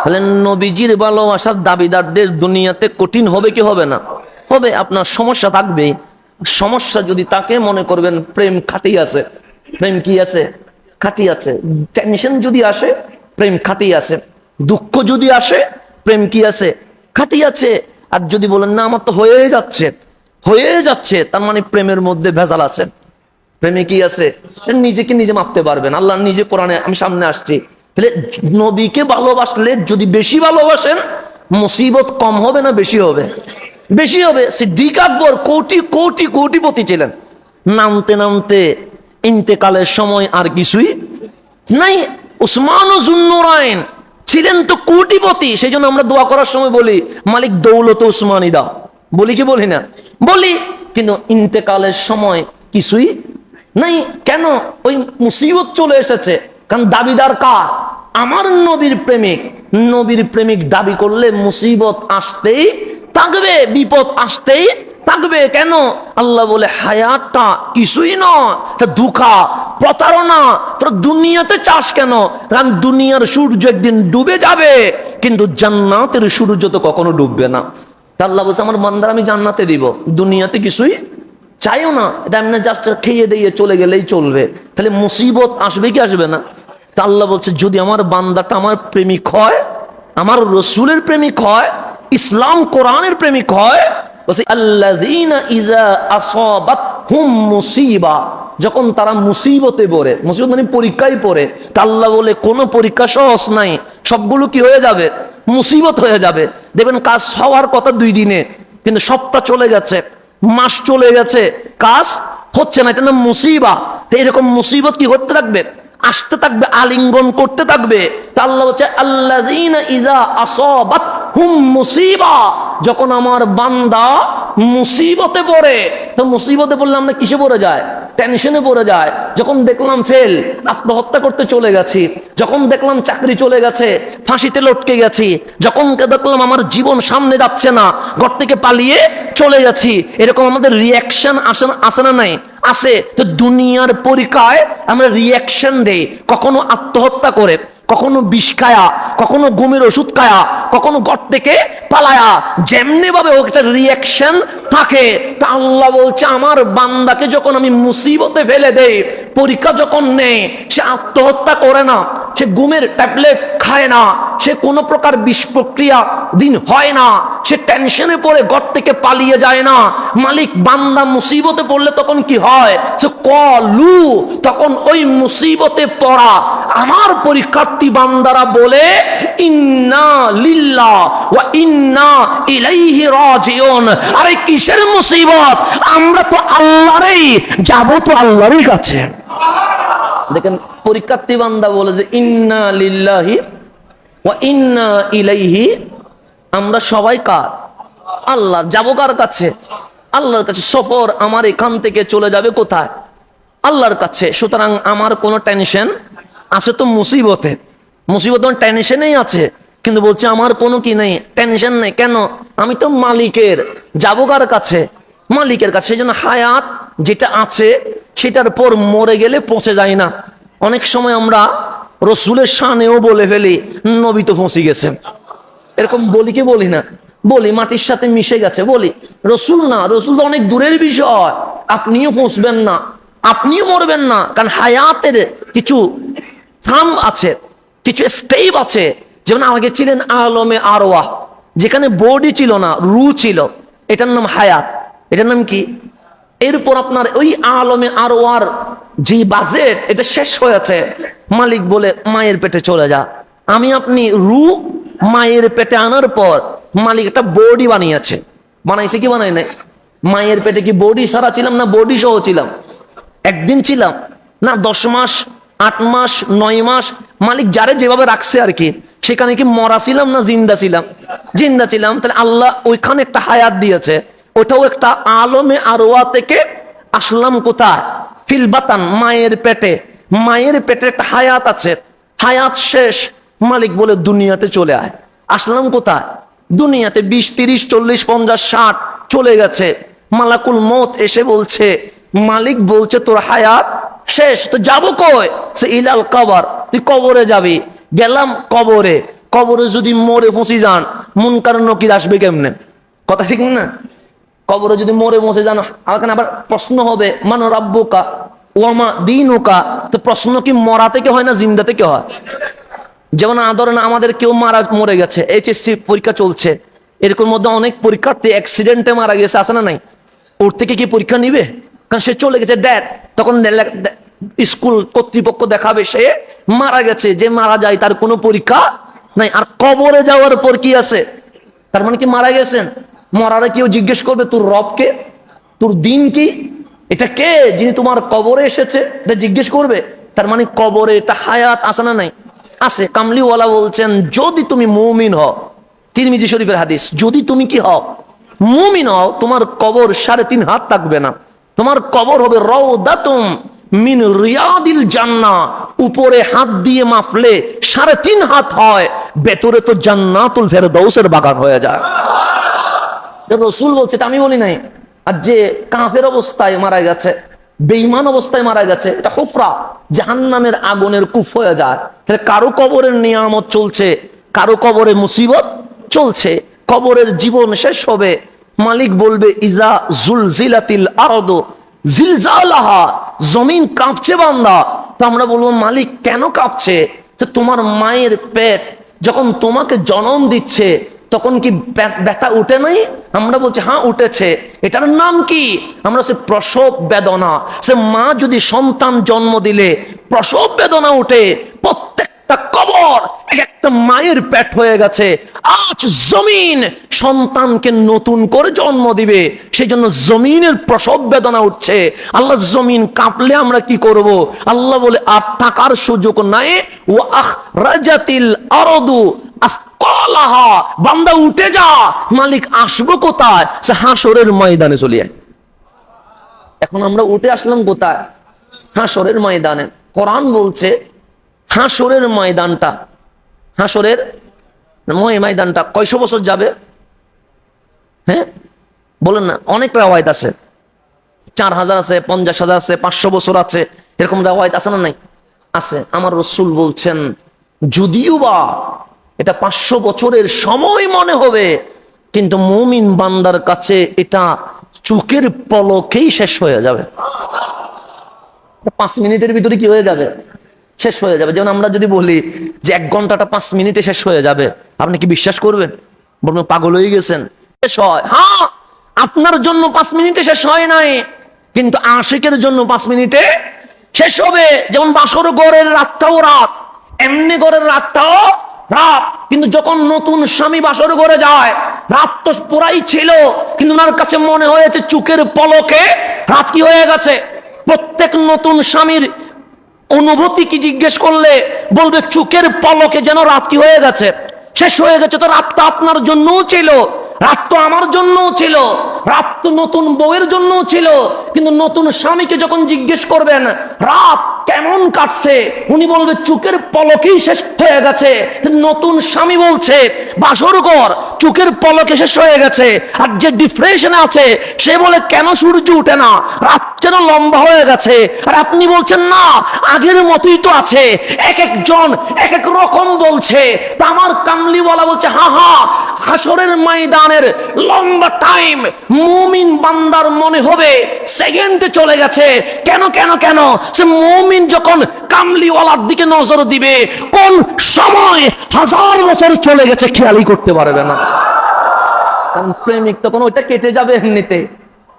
তাহলে নবীজির ভালোবাসার দাবিদারদের দুনিয়াতে কঠিন হবে কি হবে না? হবে। আপনার সমস্যা থাকবে, সমস্যা যদি তাকে মনে করবেন প্রেম খাঁটি আছে, প্রেম কি আছে? খাঁটি আছে। টেনশন যদি আসে প্রেম খাঁটি আছে, দুঃখ যদি আসে প্রেম কি আছে? খাঁটি আছে। আর যদি বলেন না আমার তো হয়ে যাচ্ছে, তার মানে প্রেমের মধ্যে ভেজাল আছে। প্রেমে কি আছে? নিজেকে নিজে মাপতে পারবেন। আল্লাহ নিজে কোরআনে, আমি সামনে আসছি। তাহলে নবীকে ভালোবাসলে যদি বেশি ভালোবাসেন, মুসিবত কম হবে না বেশি হবে? বেশি হবে। সিদ্দিক আকবর কোটি কোটি কোটিপতি ছিলেন, নামতে নামতে ইন্তেকালের সময় আর কিছুই নাই। উসমান ও জুন্নুরাইন ছিলেন তো কোটিপতি। সেই জন্য আমরা দোয়া করার সময় বলি, মালিক দৌলত উসমানী দাও, বলি কি বলি না? বলি। কিন্তু ইন্তেকালের সময় কিছুই নাই। কেন? ওই মুসিবত চলে এসেছে। কারণ দাবিদার কার? আমার নবীর প্রেমিক। নবীর প্রেমিক দাবি করলে মুসিবত আসতেই থাকবে, বিপদ আসতেই থাকবে। কেন? আল্লাহ বলে হায়াতটা কিছুই নয়, ধোঁকা, প্রতারণা। তোর দুনিয়াতে চাস কেন? কারণ দুনিয়ার সূর্য একদিন ডুবে যাবে, কিন্তু জান্নাতের সূর্য তো কখনো ডুববে না। আল্লাহ বলছে আমার বান্দার আমি জান্নাতে দিব, দুনিয়াতে কিছুই চাইও না। এটা এমনি জাস্ট খেয়ে দিয়ে চলে গেলেই চলবে। তাহলে মুসিবত আসবে কি আসবে না? তা আল্লাহ বলছে যদি আমার বান্দাটা আমার প্রেমিক হয়, আমার রসুলের প্রেমিক হয়, ইসলাম কোরআনের প্রেমিক হয়, বলছে আল্লাযীনা ইযা আসাবাতহুম মুসিবা, যখন তারা মুসিবতে পড়ে, মুসিবত মানে পরীক্ষায় পড়ে, তা আল্লাহ বলে কোনো পরীক্ষা সহজ নাই, সবগুলো কি হয়ে যাবে? মুসিবত হয়ে যাবে। দেখবেন কাজ হওয়ার কথা 2 দিনে, কিন্তু সপ্তাহ চলে গেছে, মাস চলে গেছে, কাজ হচ্ছে না। এটা নাম মুসিবা। তো এরকম মুসিবত কি করতে থাকবে? আসতে থাকবে, আলিঙ্গন করতে থাকবে। তা আল্লাহ বলছে আল্লাযীনা ইযা আসাবাতহুম মুসিবা, যখন আমার বান্দা মুসিবতে পড়ে। তো মুসিবতে পড়লে আমরা কিসে পড়ে যায়? টেনশনে পড়ে যায়। যখন দেখলাম ফেল, আত্মহত্যা করতে চলে গেছি। যখন দেখলাম চাকরি চলে গেছে, ফাঁসিতে লটকে গেছি। যখন দেখলাম আমার জীবন সামনে যাচ্ছে না, ঘর থেকে পালিয়ে চলে গেছি। এরকম আমাদের রিয়াকশন আসে না? নাই, আছে। তো দুনিয়ার পরীক্ষায় আমরা রিয়াকশন দেই, কখনো আত্মহত্যা করে, কখনো বিষ খায়া, কখনো ঘুমের ওষুধ খায়া, কখনো ঘর থেকে পালায়া, যেমনি ভাবে একটা রিয়াকশন থাকে। তা আল্লাহ বলছে আমার বান্দাকে যখন আমি মুসিবতে ফেলে দেই, পরীক্ষা যখন নেই, সে আত্মহত্যা করে না, সে ঘুমের ট্যাবলেট খায় না, সে কোনো প্রকার বিষ প্রক্রিয়া দিন হয় না, সে টেনশনে পড়ে ঘর থেকে পালিয়ে যায় না। মালিক বান্দা মুসিবতে পড়লে তখন কি হয়? সে কলু, তখন ওই মুসিবতে পড়া আমার পরীক্ষার্থী বান্দারা বলে ইন্না লিল্লাহ ওয়া ইন্না ইলাইহি রাজিউন। আরে কিসের মুসিবত? আমরা তো আল্লাহরই, যাব তো আল্লাহরই কাছে। দেখেন পরীক্ষার্থী বান্দা বলে যে ইন্না লিল্লাহি ওয়া ইন্না ইলাইহি, আমরা সবাই কার? আল্লাহ। যাব কার কাছে? আল্লাহর কাছে। সফর আমার এখান থেকে চলে যাবে কোথায়? আল্লাহর কাছে। সুতরাং আমার কোনো টেনশন আছে তো মুসিবতে, মুসিবত টেনশনেই আছে, কিন্তু বলছে আমার কোনো কি নেই, টেনশন নেই। কেন? আমি তো মালিকের, যাবো কার কাছে? মালিকের কাছে। সেই জন্য হায়াত যেটা আছে সেটার পর মরে গেলে পচে যায় না। অনেক সময় আমরা রসুলের শানেও বলে ফেলি নবী তো ফসি গেছে, এরকম বলি কি বলি না? বলি, মাটির সাথে মিশে গেছে বলি। রসুল না, রসুল তো অনেক দূরের বিষয়। আপনিও ফসবেন না, আপনিও মরবেন না। কারণ হায়াতের কিছু থাম আছে, কিছু স্টেপ আছে। যেমন আগে ছিলেন আলমে আরওয়াহ, যেখানে বডি ছিল না, রু ছিল, এটার নাম হায়াত। এটার নাম কি? এরপর আপনার ওই আলমে আরওয়ার যে বাজেট, এটা শেষ হয়েছে। মালিক বলে মায়ের পেটে চলে যা। আমি আপনি রু মায়ের পেটে আনার পর মালিক একটা বডি বানিয়েছে। বানাইছে কি বানাই নাই? মায়ের পেটে কি বডি সারা ছিলাম না বডি সহ ছিলাম? একদিন ছিলাম না, 10 মাস, 8 মাস, 9 মাস, মালিক যারে যেভাবে রাখছে আর কি। সেখানে কি মরা ছিলাম না জিন্দা ছিলাম? জিন্দা ছিলাম। তাহলে আল্লাহ ওইখানে একটা হায়াত দিয়েছে। ওটাও একটা আলমে আরওয়া থেকে আসলাম কোথায়? ফিলবাতান, মায়ের পেটে। মায়ের পেটে একটা হায়াত আছে, হায়াত শেষ। মালিক বলে দুনিয়াতে চলে আয়। আসলাম কোথায়? দুনিয়াতে। 20, 30, 40, 50, 60 চলে গেছে। মালাকুল মউত এসে বলছে, মালিক বলছে তোর হায়াত শেষ, তো যাবো কই? সে ইলাল কবর, তুই কবরে যাবি। গেলাম কবরে। কবরে যদি মরে ফসি যান, মুনকার নকির আসবে কেমনে? কথা ঠিক না? কবরে যদি মরে ফসে যান, আবার প্রশ্ন হবে মান রাব্বুকা ওয়ামা দীনুকা। তো প্রশ্ন কি মরা থেকে হয় না জিন্দা থেকে হয়? যেমন ধরেন আমাদের কেউ মরে গেছে, এইচএসসি পরীক্ষা চলছে, এরকম মধ্যে অনেক পরীক্ষার্থী অ্যাক্সিডেন্টে মারা গেছে, আছে না নাই? ওর থেকে কি পরীক্ষা নিবে? কারণ সে চলে গেছে ড্যাড। তো তখন স্কুল কর্তৃপক্ষ দেখাবে সে মারা গেছে। যে মারা যায় তার কোনো পরীক্ষা নাই। আর কবরে যাওয়ার পর কি আছে? তার মানে কি মারা গেছেন। মরারে কেউ জিজ্ঞেস করবে তোর রব কে, তোর দিন কি, এটা কে যিনি তোমার কবরে এসেছে, এটা জিজ্ঞেস করবে। তার মানে কবরে এটা হায়াত আছে না নাই? আছে। কামলিওয়ালা বলছেন যদি তুমি মুমিন হও, তিরমিজি শরীফের হাদিস, যদি তুমি কি হও, মুমিন হও, তোমার কবর 3.5 হাত থাকবে না। তোমার কবর হবে রাউদাতুম মিন রিয়াদিল জান্নাহ। উপরে হাত দিয়ে মাপলে 3.5 হাত হয়, ভেতরে তো জান্নাতুল ফেরদাউসের বাগান হয়ে যায়। রাসূল বলছে, এটা আমি বলি নাই। আর যে কাফের অবস্থায় মারা গেছে, বেঈমান অবস্থায় মারা গেছে, এটা হুফরা, জাহান্নামের আগুনের কূপ হয়ে যায়। তাহলে কারো কবরের নিয়ামত চলছে, কারো কবরে মুসিবত চলছে। কবরের জীবন শেষ হবে, মালিক বলবে ইজা জুলজিলাতিল আরদু জিলজালাহা, জমিন কাঁপছে বান্দা। তো আমরা বলবো মালিক কেন কাঁপছে? যে তোমার মায়ের পেট যখন তোমাকে জন্ম দিচ্ছে তখন কি ব্যথা উঠে নাই? আমরা বলছি হ্যাঁ উঠেছে। এটার নাম কি? আমরা সে প্রসব বেদনা। সে মা যদি সন্তান জন্ম দিলে প্রসব বেদনা উঠে, প্রত্যেকটা কবর একটা মায়ের পেট হয়ে গেছে। আজ জমিন সন্তানকে নতুন করে জন্ম দিবে, সেই জন্য জমিনের প্রসব বেদনা উঠছে। আল্লাহ জমিন কাঁপলে আমরা কি করব? আল্লাহ বলে আর থাকার সুযোগ নাই। ও আখরাজাতিল আরদু আসকালাহা, বান্দা উঠে যা। মালিক আসবো কোথায়? সে হাসরের ময়দানে চলে যায়। এখন আমরা উঠে আসলাম কোথায়? হাসরের ময়দানে। কোরআন বলছে হাসরের ময়দানটা, হাসরের ময়দানটা কয়শো বছর যাবে? হ্যাঁ বলেন না। অনেক রাওয়ায়াত আছে, 4000 আছে, 50,000 আছে, 500 বছর আছে, এরকম রাওয়ায়াত আছে না নাই? আছে। আমার রাসূল বলছেন যদিও বা এটা 500 বছরের সময় মনে হবে, কিন্তু মুমিন বান্দার কাছে এটা চোখের পলকেই শেষ হয়ে যাবে। 5 মিনিটের ভিতরে কি হয়ে যাবে? শেষ হয়ে যাবে। যেমন আমরা যদি বলি যে 1 ঘন্টাটা 5 মিনিটে শেষ হয়ে যাবে, আপনি কি বিশ্বাস করবেন? বলবেন পাগল হয়ে গেছেন। শেষ হয়, হ্যাঁ আপনার জন্য 5 মিনিটে শেষ হয় নাই, কিন্তু আশিকের জন্য 5 মিনিটে শেষ হবে। যেমন বাসর ঘরের রাতটাও রাত, এমনি ঘরের রাতটাও রাত। কিন্তু যখন নতুন স্বামী বাসর ঘরে যায়, রাত তো পুরাই ছিল, কিন্তু ওনার কাছে মনে হয়েছে চোখের পলকে রাত কি হয়ে গেছে। প্রত্যেক নতুন স্বামীর অনুভূতি কি জিজ্ঞেস করলে বলবে চোখের পলকে যেন রাত কি হয়ে গেছে, শেষ হয়ে গেছে। তো রাতটা আপনার জন্যও ছিল, রাত তো আমার জন্যও ছিল, রাত তো নতুন বউয়ের জন্যও ছিল। কিন্তু নতুন স্বামীকে যখন জিজ্ঞেস করবেন রাত কেমন কাটছে, উনি বলবে চোখের পলকেই শেষ হয়ে গেছে। নতুন স্বামী বলছে বাসর ঘর চোখের পলকে শেষ হয়ে গেছে। আর যে ডিপ্রেশনে আছে সে বলে কেন সূর্য উঠে না, রাত যেন লম্বা হয়ে গেছে। আর আপনি বলছেন না আগের মতোই তো আছে। এক একজন এক এক রকম বলছে। তা আমার কামলিওয়ালা বলছে হা হা, হাসরের ময়দানের লম্বা টাইম মুমিন বান্দার মনে হবে সেকেন্ডে চলে গেছে। কেন কেন কেন? সে মুমিন যখন কামলিওয়ালার দিকে নজর দিবে, কোন সময় 1000 বছর চলে গেছে খেয়ালই করতে পারবে না। কারণ প্রেমিক তখন ওইটা কেটে যাবে এমনিতে,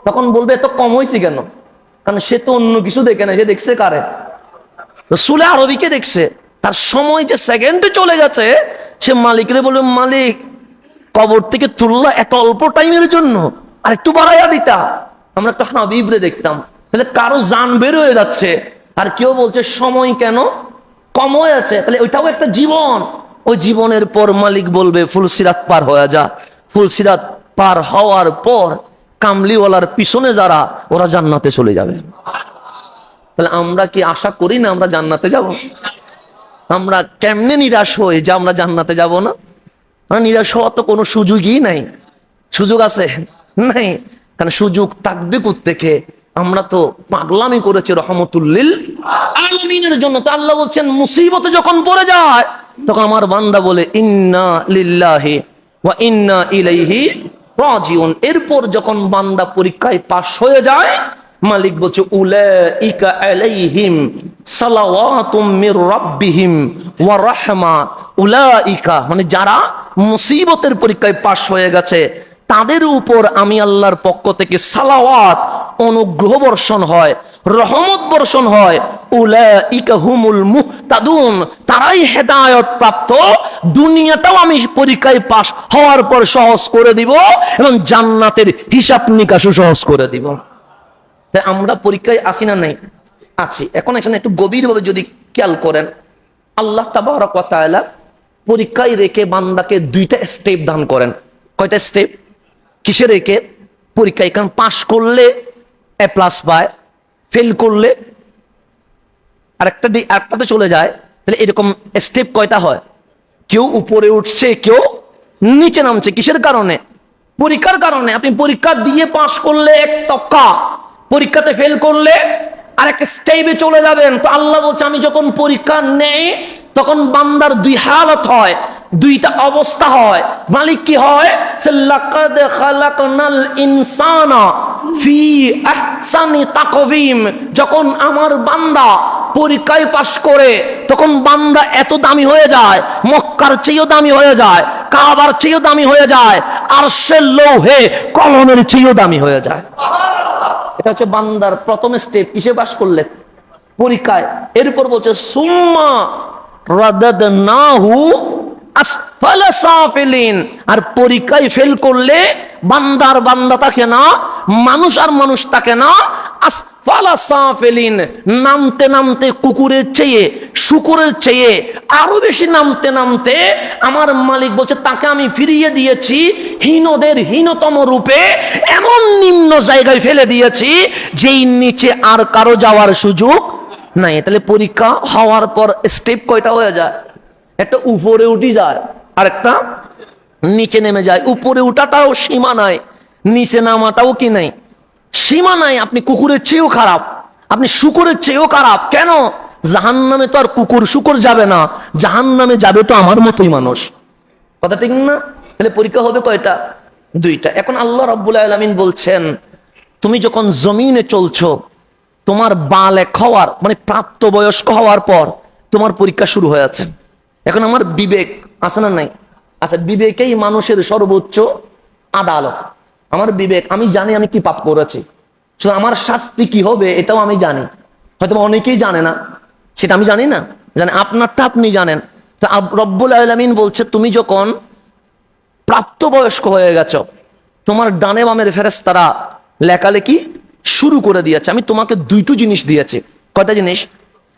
তখন বলবে এত কম হয়েছে কেন? কারণ সে তো অন্য কিছু দেখে না, সে দেখছে কারে? রাসূলে আরবিকে দেখছে। তার সময় যে সেকেন্ডে চলে গেছে, সে মালিকরে বলবে মালিক কবর থেকে তুললা এত অল্প টাইমের জন্য, আর একটু বাড়াইয়া দিতা। আমরা একটা হাবিবরে দেখতাম, তাহলে কারো জান বের হয়ে যাচ্ছে, আর কেউ বলছে সময় কেন কম হয়ে আছে। তাহলে ওইটাও একটা জীবন। ওই জীবনের পর মালিক বলবে ফুলসিরাত পার হয়ে যা। ফুলসিরাত পার হওয়ার পর কামলিওয়ালার পিছনে যারা, ওরা জান্নাতে চলে যাবে। তাহলে আমরা কি আশা করি না আমরা জান্নাতে যাব? আমরা কেমনে নিরাশ হই যে আমরা জান্নাতে যাব না? নিরাশ হওয়ার তো কোনো সুযোগই নাই। সুযোগ আছে? নাই। কারণ সুযোগ থাকবে কোত্থেকে? আমরা তো পাগলামি করেছি রহমতুল্লিল আলামিনের জন্য। তো আল্লাহ বলছেন মুসিবতে যখন পড়ে যায় তখন আমার বান্দা বলে ইন্না লিল্লাহি ওয়া ইন্না ইলাইহি রাজিউন। এরপর যখন বান্দা পরীক্ষায় পাশ হয়ে যায়, মালিক বলছে উলাইকা আলাইহিম সালাওয়াতুম মির রাব্বিহিম ওয়া রাহমা। উলাইকা মানে যারা মুসিবতের পরীক্ষায় পাশ হয়ে গেছে, তাদের উপর আমি আল্লাহর পক্ষ থেকে সালাওয়াত অনুগ্রহ বর্ষণ হয়, রহমত বর্ষণ হয়, উলাইকা হুমুল মুহতাদুন, তারাই হেদায়েত প্রাপ্ত। দুনিয়াটাও আমি পরীক্ষায় পাস হওয়ার পর সহজ করে দিব এবং জান্নাতের হিসাব নিকাশও সহজ করে দিব। তাই আমরা পরীক্ষায় আসি না নাই? আছি। এখন এখানে একটু গভীরভাবে যদি খেয়াল করেন, আল্লাহ তাবারক ওয়া তাআলা পরীক্ষায় রেখে বান্দাকে দুইটা স্টেপ দান করেন। কয়টা স্টেপ? কিসে রেখে? পরীক্ষায় কারণ পাস করলে এ প্লাস পায়, ফেল করলে আরেকটাতে চলে যায়। তাহলে এরকম স্টেপ কয়টা হয়? কেউ উপরে উঠছে, কেউ নিচে নামছে। কিসের কারণে? পরীক্ষার কারণে। আপনি পরীক্ষা দিয়ে পাস করলে এক টক্কা, পরীক্ষাতে ফেল করলে আরেক স্টেপে চলে যাবেন। তো আল্লাহ বলছে আমি যখন পরীক্ষা নেই তখন বান্দার দুই হালত হয়, দুইটা অবস্থা হয়। মালিক কি হয়? লাকাদ খালাকনাল ইনসানা ফি আহসানি তাকওয়িম। যখন আমার বান্দা পরীক্ষায় পাশ করে তখন বান্দা এত দামি হয়ে যায়, মক্কার চেয়েও দামি হয়ে যায়, কাবার চেয়েও দামি হয়ে যায়, আরশের লৌহে কলমের চেয়েও দামি হয়ে যায়। এটা হচ্ছে বান্দার প্রথম স্টেপ। কিসে পাশ করলে? পরীক্ষায়। এরপর বলছে সুম্মা রাদাদনাহু আসফালা সাফিলিন। আর পরীক্ষায় ফেল করলে বান্দা থাকে না, মানুষ আর মানুষ থাকে না, আসফালা সাফিলিন, নামতে নামতে কুকুরের চেয়ে, শুকুরের চেয়ে আরো বেশি নামতে নামতে আমার মালিক বলছে তাকে আমি ফিরিয়ে দিয়েছি হীনদের হীনতম রূপে, এমন নিম্ন জায়গায় ফেলে দিয়েছি যেই নিচে আর কারো যাওয়ার সুযোগ নাই। তাহলে পরীক্ষা হওয়ার পর স্টেপ কয়টা হয়ে যায়? একটা উপরে উঠে যায় আর একটা নিচে নেমে যায়। উপরে উঠাটাও সীমা নাই, নিচে নামাটাও কি নাই, সীমা নাই। আপনি কুকুরের চেয়েও খারাপ, আপনি শুকুরের চেয়েও খারাপ। কেন? জাহান্নামে তো আর কুকুর শুকুর যাবে না, জাহান্নামে যাবে তো আমার মতোই মানুষ। কথা ঠিক না? তাহলে পরীক্ষা হবে কয়টা? দুইটা। এখন আল্লাহ রাব্বুল আলামিন বলছেন তুমি যখন জমিনে চলছো, তোমার বালেক হওয়ার মানে প্রাপ্তবয়স্ক হওয়ার পর তোমার পরীক্ষা শুরু হয়ে আছে। এখন আমার বিবেক আছে না নাই? আচ্ছা, বিবেকেই মানুষের সর্বোচ্চ আদালত। আমার বিবেক, আমি জানি আমি কি পাপ করেছি, শুধু আমার শাস্তি কি হবে এটাও আমি জানি। হয়তো অনেকেই জানে না, সেটা আমি জানি না, জানে আপনারটা আপনি জানেন। তো রব্বুল আলামিন বলছে তুমি যখন প্রাপ্তবয়স্ক হয়ে গেছো, তোমার ডানে বামের ফেরেশতারা লেখালেখি শুরু করে দিয়েছে। আমি তোমাকে দুইটো জিনিস দিয়েছি। কয়টা জিনিস?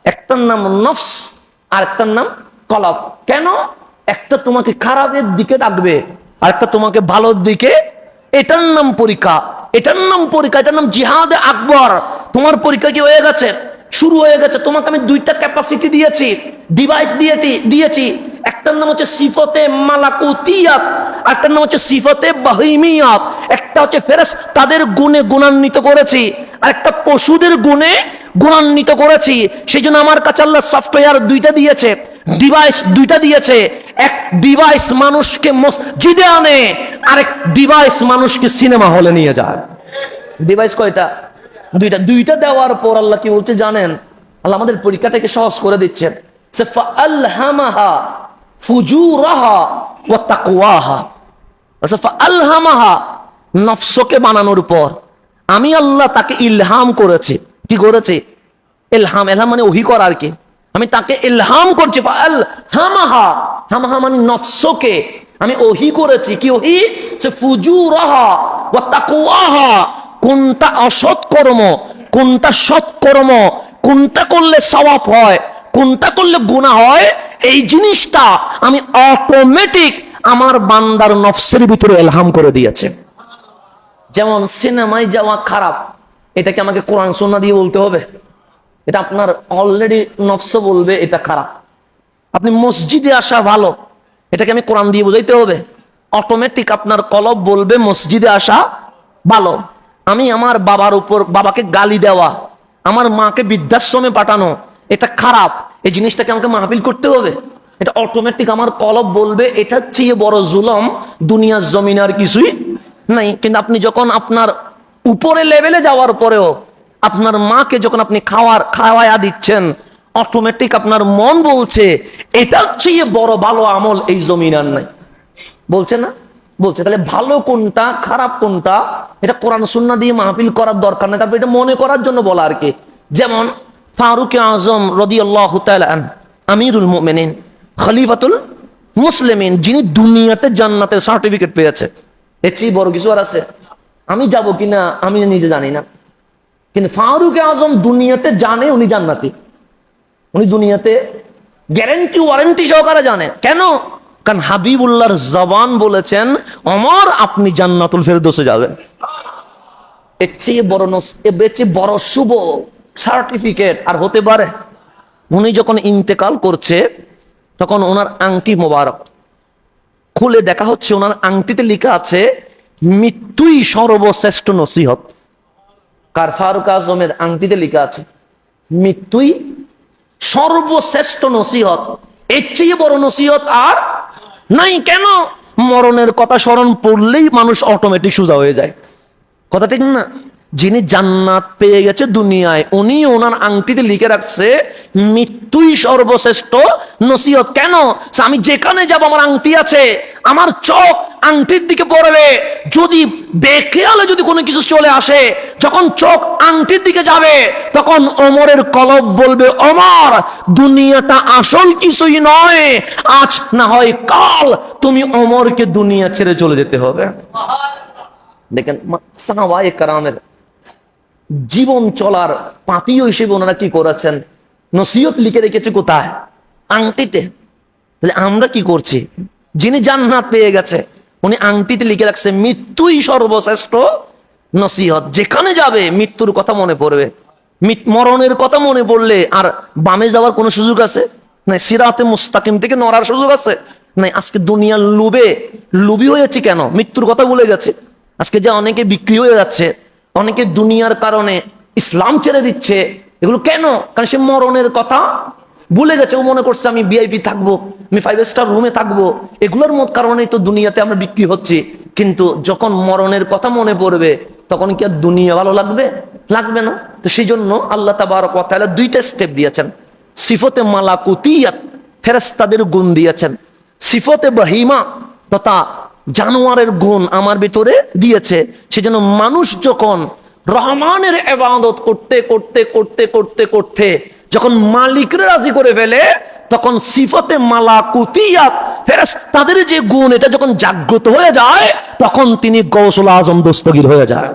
একটার নাম নফস আর একটার নাম কলব। কেন? একটা তোমাকে খারাপের দিকে ডাকবে আর একটা তোমাকে ভালোর দিকে। এটার নাম পরীক্ষা, এটার নাম পরীক্ষা, এটার নাম জিহাদে আকবর। তোমার পরীক্ষা কি হয়ে গেছে? শুরু হয়ে গেছে। তোমাকে আমি দুইটা ক্যাপাসিটি দিয়েছি, ডিভাইস দিয়েছি। একটার নাম হচ্ছে সিফতে মালাকুতিয়াত, আরেকটার নাম হচ্ছে সিফতে বাহিমিয়াত। একটা হচ্ছে ফেরেশতাদের গুণে গুণান্বিত করেছি, আর একটা পশুদের গুণে গুণান্বিত করেছি। সেই জন্য আমার কাছে আল্লাহ সফটওয়্যার দুইটা দিয়েছে, ডিভাইস দুইটা দিয়েছে। এক ডিভাইস মানুষকে মসজিদে আনে, আরেক ডিভাইস মানুষকে সিনেমা হলে নিয়ে যায়। ডিভাইস কয়টা? দুইটা। দুইটা দেওয়ার পর আল্লাহ কি বলছে জানেন? আল্লাহ আমাদের পরীক্ষাটাকে সহজ করে দিচ্ছেন। ফাআলহামাহা ফুজুরাহা ওয়া তাকওয়াহা। ফাআলহামাহা, নফসকে বানানোর পর আমি আল্লাহ তাকে ইলহাম করেছি। কি করেছি? ইলহাম। ইলহাম মানে ওহী করা আর কি। আমি তাকে ইলহাম করছি। ফাআলহামাহা, হামাহা মানে নফসকে আমি ওহী করেছি। কি ওহী? ফুজুরাহা ওয়া তাকওয়াহা, কোনটা অসৎ কর্ম, কোনটা সৎ কর্ম, কোনটা করলে সওয়াব হয়, কোনটা করলে গুনাহ হয়, এই জিনিসটা আমি অটোমেটিক আমার বান্দার নফসের ভিতরে ইলহাম করে দিয়েছে। যেমন সিনেমায় যাওয়া খারাপ, এটাকে আমাকে কোরআন সুন্নাহ দিয়ে বলতে হবে? এটা আপনার অলরেডি নফস বলবে এটা খারাপ। আপনি মসজিদে আসা ভালো, এটাকে আমি কোরআন দিয়ে বুঝাইতে হবে? অটোমেটিক আপনার কলব বলবে মসজিদে আসা ভালো। আমি আমার বাবার উপর, বাবাকে গালি দেওয়া, আমার মাকে বৃদ্ধাশ্রমে পাঠানো, এটা খারাপ। এই জিনিসটাকে আমাকে মাহফিল করতে হবে? এটা অটোমেটিক আমার কলব বলবে এটার চেয়ে বড় জুলম দুনিয়ার জমিনে আর কিছুই নাই। কিন্তু আপনি যখন আপনার উপরে লেভেলে যাওয়ার পরেও আপনার মাকে যখন আপনি খাওয়ায়া দিচ্ছেন, অটোমেটিক আপনার মন বলছে এটার চেয়ে বড় ভালো আমল এই জমিন আর নাই। বলছে না? বলছে। তাহলে ভালো কোনটা, খারাপ কোনটা, এটা কোরআন সুন্নাহ দিয়ে মাহফিল করার দরকার নেই। তারপর এটা মনে করার জন্য বলা আর কি। যেমন ফারুক আজম রাদিয়াল্লাহু তাআলা আনহু, আমিরুল মুমিনিন, খলিফাতুল মুসলিমিন, যিনি দুনিয়াতে জান্নাতের সার্টিফিকেট পেয়েছে। এর চেয়ে বড় কিছু আর আছে? আমি যাব কিনা আমি নিজে জানি না, কিন্তু ফারুক আজম দুনিয়াতে জানে উনি জান্নাতি। উনি দুনিয়াতে গ্যারান্টি ওয়ারেন্টি সহকারে জানে। কেন? কারণ হাবিবুল্লাহর জবান বলেছেন, ওমর আপনি জান্নাতুল ফেরদৌসে যাবেন। এর চেয়ে বড় শুভ সার্টিফিকেট আর হতে পারে? উনি যখন ইন্তেকাল করছে তখন ওনার আংটি মোবারক খুলে দেখা হচ্ছে, ওনার আংটিতে লেখা আছে মৃত্যুই সর্বশ্রেষ্ঠ নসিহত। কার? ফারুক আজমের আংটিতে লেখা আছে মৃত্যুই সর্বশ্রেষ্ঠ নসিহত। এর চেয়ে বড় নসিহত আর নাই। কেন? মরণের কথা স্মরণ পড়লেই মানুষ অটোমেটিক সোজা হয়ে যায়। কথা ঠিক না? যিনি জান্নাত পেয়ে গেছে দুনিয়ায়, উনি ওনার আংটিতে লিখে রাখছে মৃত্যুই সর্বশ্রেষ্ঠ নসিহত। কেন? আমি যেখানে যাব আমার আংটি আছে, আমার চোখ আংটির দিকে পড়বে। যদি বেখেয়ালে যদি কোনো কিছু চলে আসে, যখন চোখ আংটির দিকে যাবে, তখন ওমরের কলব বলবে, ওমর দুনিয়াটা আসল কিছুই নয়, আজ না হয় কাল তুমি ওমরকে দুনিয়া ছেড়ে চলে যেতে হবে। দেখেন সাহাবায়ে কেরামের জীবন চলার পাথেয় হিসেবে ওনারা কি করেছেন? নসিহত লিখে রেখেছে কোথায়? আংটিতে। আমরা কি করছি? যিনি জান্নাত পেয়ে গেছে উনি আংটিতে লিখে রাখছে মৃত্যুই সর্বশ্রেষ্ঠ নসিহত। যেখানে যাবে মৃত্যুর কথা মনে পড়বে, মরণের কথা মনে পড়লে আর বামে যাওয়ার কোনো সুযোগ আছে না? সিরাতে মুস্তাকিম থেকে নড়ার সুযোগ আছে না? আজকে দুনিয়ার লুবি হয়েছে কেন? মৃত্যুর কথা ভুলে গেছে। আজকে যে অনেকে বিক্রি হয়ে যাচ্ছে, অনেকে দুনিয়ার কারণে ইসলাম ছেড়ে দিচ্ছে, এগুলো কেন? কারণ সে মরণের কথা ভুলে গেছে। ও মনে করছে আমি ভিআইপি থাকবো, আমি 5 স্টার রুমে থাকবো। এগুলোর কারণেই তো দুনিয়াতে আমরা বিক্রি হচ্ছি। কিন্তু যখন মরণের কথা মনে পড়বে তখন কি আর দুনিয়া ভালো লাগবে? লাগবে না। তো সেই জন্য আল্লাহ তাবারক ওয়া তাআলা 2টা স্টেপ দিয়েছেন। সিফতে মালাকুতিয়াত, ফেরেশতাদের গুণ দিয়েছেন। সিফতে বাহিমা তথা জানোয়ারের গুণ আমার ভিতরে দিয়েছে। সেজন্য মানুষ যখন রহমানের ইবাদত করতে করতে করতে করতে করতে যখন মালিকরে রাজি করে ফেলে, তখন সিফতে মালাকুতিয়াত, ফেরেশতাদের যে গুণ, এটা যখন জাগ্রত হয়ে যায়, তখন তিনি গৌসুল আজম দস্তগীর হয়ে যায়,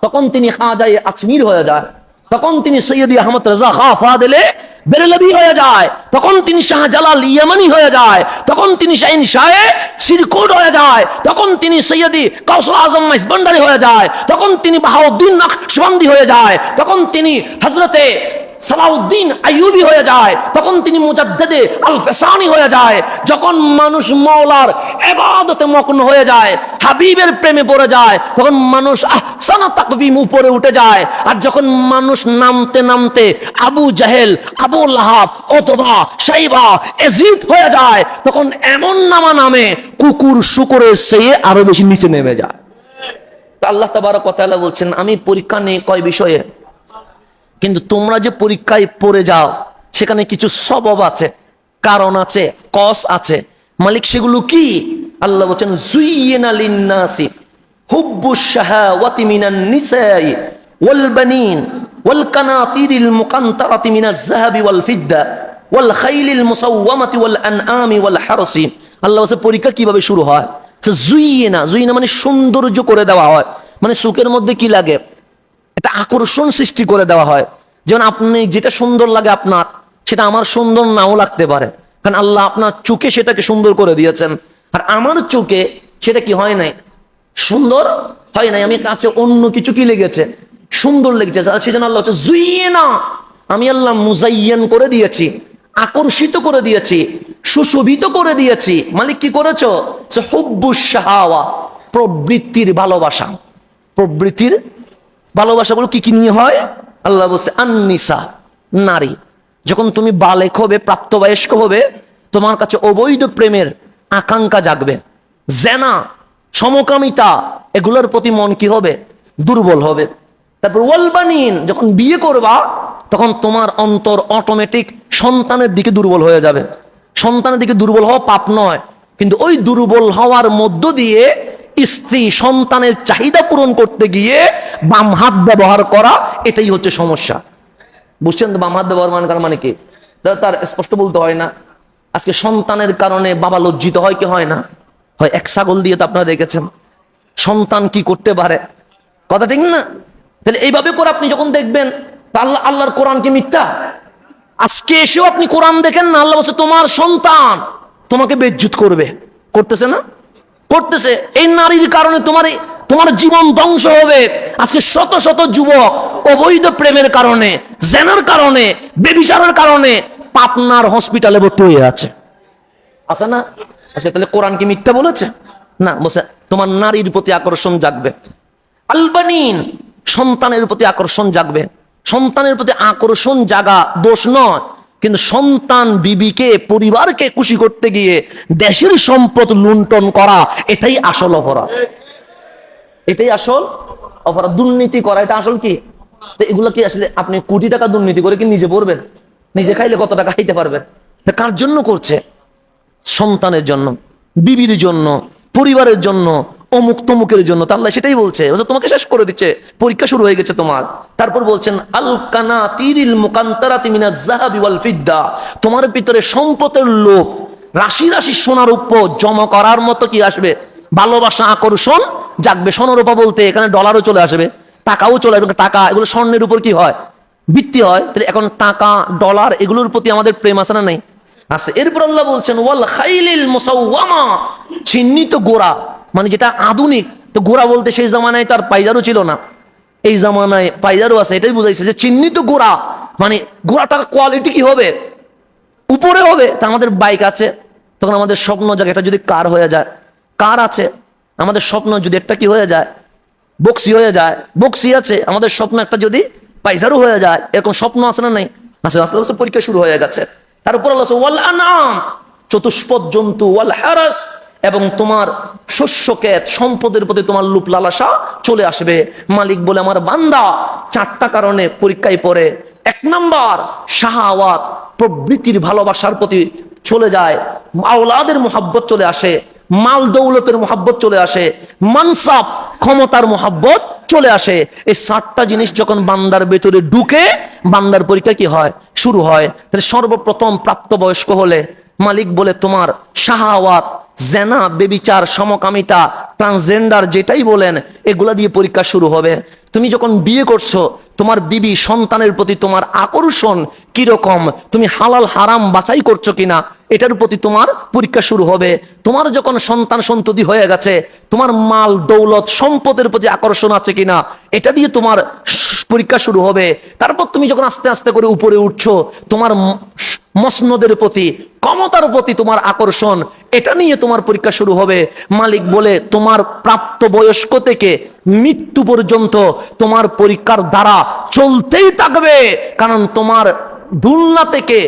তখন তিনি খাজায়ে আজমির হয়ে যায়, তখন তিনি সৈয়দি আহমদ রাজা খা ফাদেলে বেরেলভি হয়ে যায়, তখন তিনি শাহজালাল ইয়ামানি হয়ে যায়, তখন তিনি শাহিন শাহে সিরকুট হয়ে যায়, তখন তিনি সৈয়দি কাউসুল আজম মাইজভান্ডারি হয়ে যায়, তখন তিনি বাহাউদ্দিন নকশবন্দি হয়ে যায়, তখন তিনি হযরতে সালাউদ্দিন আইয়ুবী হয়ে যায়, তখন তিনি মুজাদ্দিদে আল ফেসানি হয়ে যায়। যখন মানুষ মওলার ইবাদতে মগ্ন হয়ে যায়, হাবিবের প্রেমে পড়ে যায়, তখন মানুষ আহসানা তাকবীম উপরে উঠে যায়। আর যখন মানুষ নামতে নামতে আবু জাহেল, আবু লাহাব অথবা শাইবা এজিদ হয়ে যায়, তখন এমন নামা নামে কুকুর শুকরের চেয়ে আরো বেশি নিচে নেমে যায়। আল্লাহ তাবারক ওয়া তাআলা বলছেন, আমি পরীক্ষা নেই কয় বিষয়ে, কিন্তু তোমরা যে পরীক্ষায় পড়ে যাও সেখানে কিছু সবব আছে, কারণ আছে, কস আছে। মালিক সেগুলো কি? আল্লাহ বলেন, যুইয়িনা লিন-নাসি হুব্বুশ শাহাওয়াতি মিনান নিসাই ওয়াল বানিন ওয়াল কানাতিরিল মুকান্তারাতি মিনাজ যাহাবি ওয়াল ফিদ্দা ওয়াল খাইলিল মুসাওওয়ামাতি ওয়াল আনআমি ওয়াল হারসি। আল্লাহ বলেন পরীক্ষা কিভাবে শুরু হয়? যুইয়িনা, যুইয়িনা মানে সৌন্দর্য করে দেওয়া হয়, মানে চোখের মধ্যে কি লাগে, এটা আকর্ষণ সৃষ্টি করে দেওয়া হয়। যেমন আপনি যেটা সুন্দর লাগে আপনার, সেটা আমার সুন্দর নাও লাগতে পারে, কারণ আল্লাহ আপনার চোখে সেটাকে সুন্দর করে দিয়েছেন। আর আমার চোখে সেটা কি হয় নাই, সুন্দর হয় নাই, আমি কাছে অন্য কিছু কি লেগেছে, সুন্দর লেগেছে। সেজন্য আল্লাহ হচ্ছে যুইয়িনা, আমি আল্লাহ মুজাইয়ান করে দিয়েছি, আকর্ষিত করে দিয়েছি, সুশোভিত করে দিয়েছি। মালিক কি করেছো? হুব্বুশ শাহাওয়া, প্রবৃত্তির ভালোবাসা। প্রবৃত্তির ভালোবাসাগুলো কি কি নিয়ে হয়? আল্লাহ বলছে আন-নিসা, নারী। যখন তুমি বালেক হবে, প্রাপ্তবয়স্ক হবে, তোমার কাছে অবৈধ প্রেমের আকাঙ্ক্ষা জাগবে, জেনা, সমকামিতা, এগুলোর প্রতি মন কি হবে? দুর্বল হবে। তারপর ওয়াল বানিন, যখন বিয়ে করবা তখন তোমার অন্তর অটোমেটিক সন্তানের দিকে দুর্বল হয়ে যাবে। সন্তানের দিকে দুর্বল হওয়া পাপ নয়, কিন্তু ওই দুর্বল হওয়ার মধ্য দিয়ে স্ত্রী সন্তানের চাহিদা পূরণ করতে গিয়ে বাম হাত ব্যবহার করা, এটাই হচ্ছে সমস্যা। বুঝছেন তো? বাম হাত ব্যবহার মান করা মানে কি তার স্পষ্ট বলতে হয় না। আজকে সন্তানের কারণে বাবা লজ্জিত হয় কি হয় না? হয়। এক ছাগল দিয়ে তো আপনারা দেখেছেন সন্তান কি করতে পারে, কথা ঠিক না? তাহলে এইভাবে করে আপনি যখন দেখবেন আল্লাহর কোরআন কি মিথ্যা? আজকে এসেও আপনি কোরআন দেখেন না, আল্লাহ বলছে তোমার সন্তান তোমাকে বেজ্জুত করবে, করতেছে না? করতেছে। এই নারীর কারণে তোমার জীবন ধ্বংস হবে। আজকে শত শত যুবক অবৈধ প্রেমের কারণে, জেনার কারণে, বেবিচারের কারণে পাবনার হসপিটালে ভর্তি হয়ে আছে না? আচ্ছা, তাহলে কোরআন কি মিথ্যা বলেছে? না, বলছে তোমার নারীর প্রতি আকর্ষণ জাগবে। আলবানিন, সন্তানের প্রতি আকর্ষণ জাগবে। সন্তানের প্রতি আকর্ষণ জাগা দোষ নয়, কিন্তু সন্তান বিবিকে, পরিবারকে খুশি করতে গিয়ে দেশের সম্পদ লুণ্ঠন করা, এটাই আসল অপরাধ। এটাই আসল অপরাধ। দুর্নীতি করা এটা আসল কি? এগুলো কি আসলে আপনি কোটি টাকা দুর্নীতি করে কি নিজে পড়বেন? নিজে খাইলে কত টাকা খাইতে পারবেন? কার জন্য করছে? সন্তানের জন্য, বিবির জন্য, পরিবারের জন্য, অমুক তমুকের জন্য। আল্লাহ সেটাই বলছে, তোমাকে শেষ করে দিচ্ছে, পরীক্ষা শুরু হয়ে গেছে তোমার। তারপর বলছেন আল কানাতিরিল মুকান্তারাতি মিনাজ যাহাবি ওয়াল ফিদ্দা, তোমার ভিতরে সম্পদের লোভ, রাশি রাশি সোনার উপর জমা করার মতো কি আসবে? ভালোবাসা, আকর্ষণ জাগবে। সোনারূপা বলতে এখানে ডলারও চলে আসবে, টাকাও চলে আসবে। টাকা এগুলো স্বর্ণের উপর কি হয়? ভিত্তি হয়। তাহলে এখন টাকা, ডলার এগুলোর প্রতি আমাদের প্রেম আছে না? নাই, আছে। এরপর আল্লাহ বলছেন ওয়াল খাইলিল মুসাওয়ামা, চিহ্নিত ঘোড়া, মানে যেটা আধুনিক। তো ঘোড়া বলতে সেই জামানায় তার পাইজারও ছিল না, এই জামানায় পাইজারও আছে। এটাই বুঝাইছে যে চিহ্নিত ঘোড়া, মানে ঘোড়াটার কোয়ালিটি কি হবে? উপরে হবে। তা আমাদের বাইক আছে, তখন আমাদের স্বপ্ন জাগে এটা যদি কার হয়ে যায়। কার আছে, আমাদের স্বপ্ন যদি একটা কি হয়ে যায়, বক্সি হয়ে যায়। বক্সি আছে, আমাদের স্বপ্ন একটা যদি পাইজারও হয়ে যায়। এরকম স্বপ্ন আছে না? নাই, আছে। আস্তে আস্তে পরীক্ষা শুরু হয়ে গেছে। তারপর আল্লাহ ওয়াল আনআম, চতুষ্পদ জন্তু, ওয়াল হারাস, এবং তোমার শস্য ক্ষেত, সম্পদের প্রতি তোমার লোভ লালসা চলে আসবে। মালিক বলে আমার বান্দা চারটা কারণে পরীক্ষায় পড়ে। এক নাম্বার, শাহাওয়াত, প্রবৃত্তির ভালোবাসার প্রতি চলে যায়, আওলাদের মোহাব্বত চলে আসে, মাল দৌলতের মোহাব্বত চলে আসে, মানসাব, ক্ষমতার মোহাব্বত চলে আসে। এই 7টা জিনিস যখন বান্দার ভেতরে ঢুকে, বান্দার পরীক্ষা কি হয়? শুরু হয়। তাহলে সর্বপ্রথম প্রাপ্তবয়স্ক হলে মালিক বলে তোমার শাহাওয়াত, জেনা, বেবিচার, সমকামিতা, ট্রান্সজেন্ডার যেটাই বলেন, এগুলা দিয়ে পরীক্ষা শুরু হবে। তুমি যখন বিয়ে করছো, তোমার বিবি, সন্তানের প্রতি তোমার আকর্ষণ কিরকম, তুমি হালাল হারাম বাছাই করছো কিনা, এটার প্রতি তোমার পরীক্ষা শুরু হবে। তোমার যখন সন্তান সন্ততি হয়ে গেছে, তোমার মাল দৌলত, সম্পদের প্রতি আকর্ষণ আছে কিনা, এটা দিয়ে তোমার পরীক্ষা শুরু হবে। তারপর তুমি যখন আস্তে আস্তে করে উপরে উঠছো, তোমার মসনদের প্রতি, ক্ষমতার প্রতি তোমার আকর্ষণ, এটা নিয়ে তোমার পরীক্ষা শুরু হবে। মালিক বলে তোমার প্রাপ্ত বয়স্ক থেকে মৃত্যু পর্যন্ত তোমার পরীক্ষার দ্বারা চলতেই থাকবে। কারণ তোমার দুনিয়া থেকে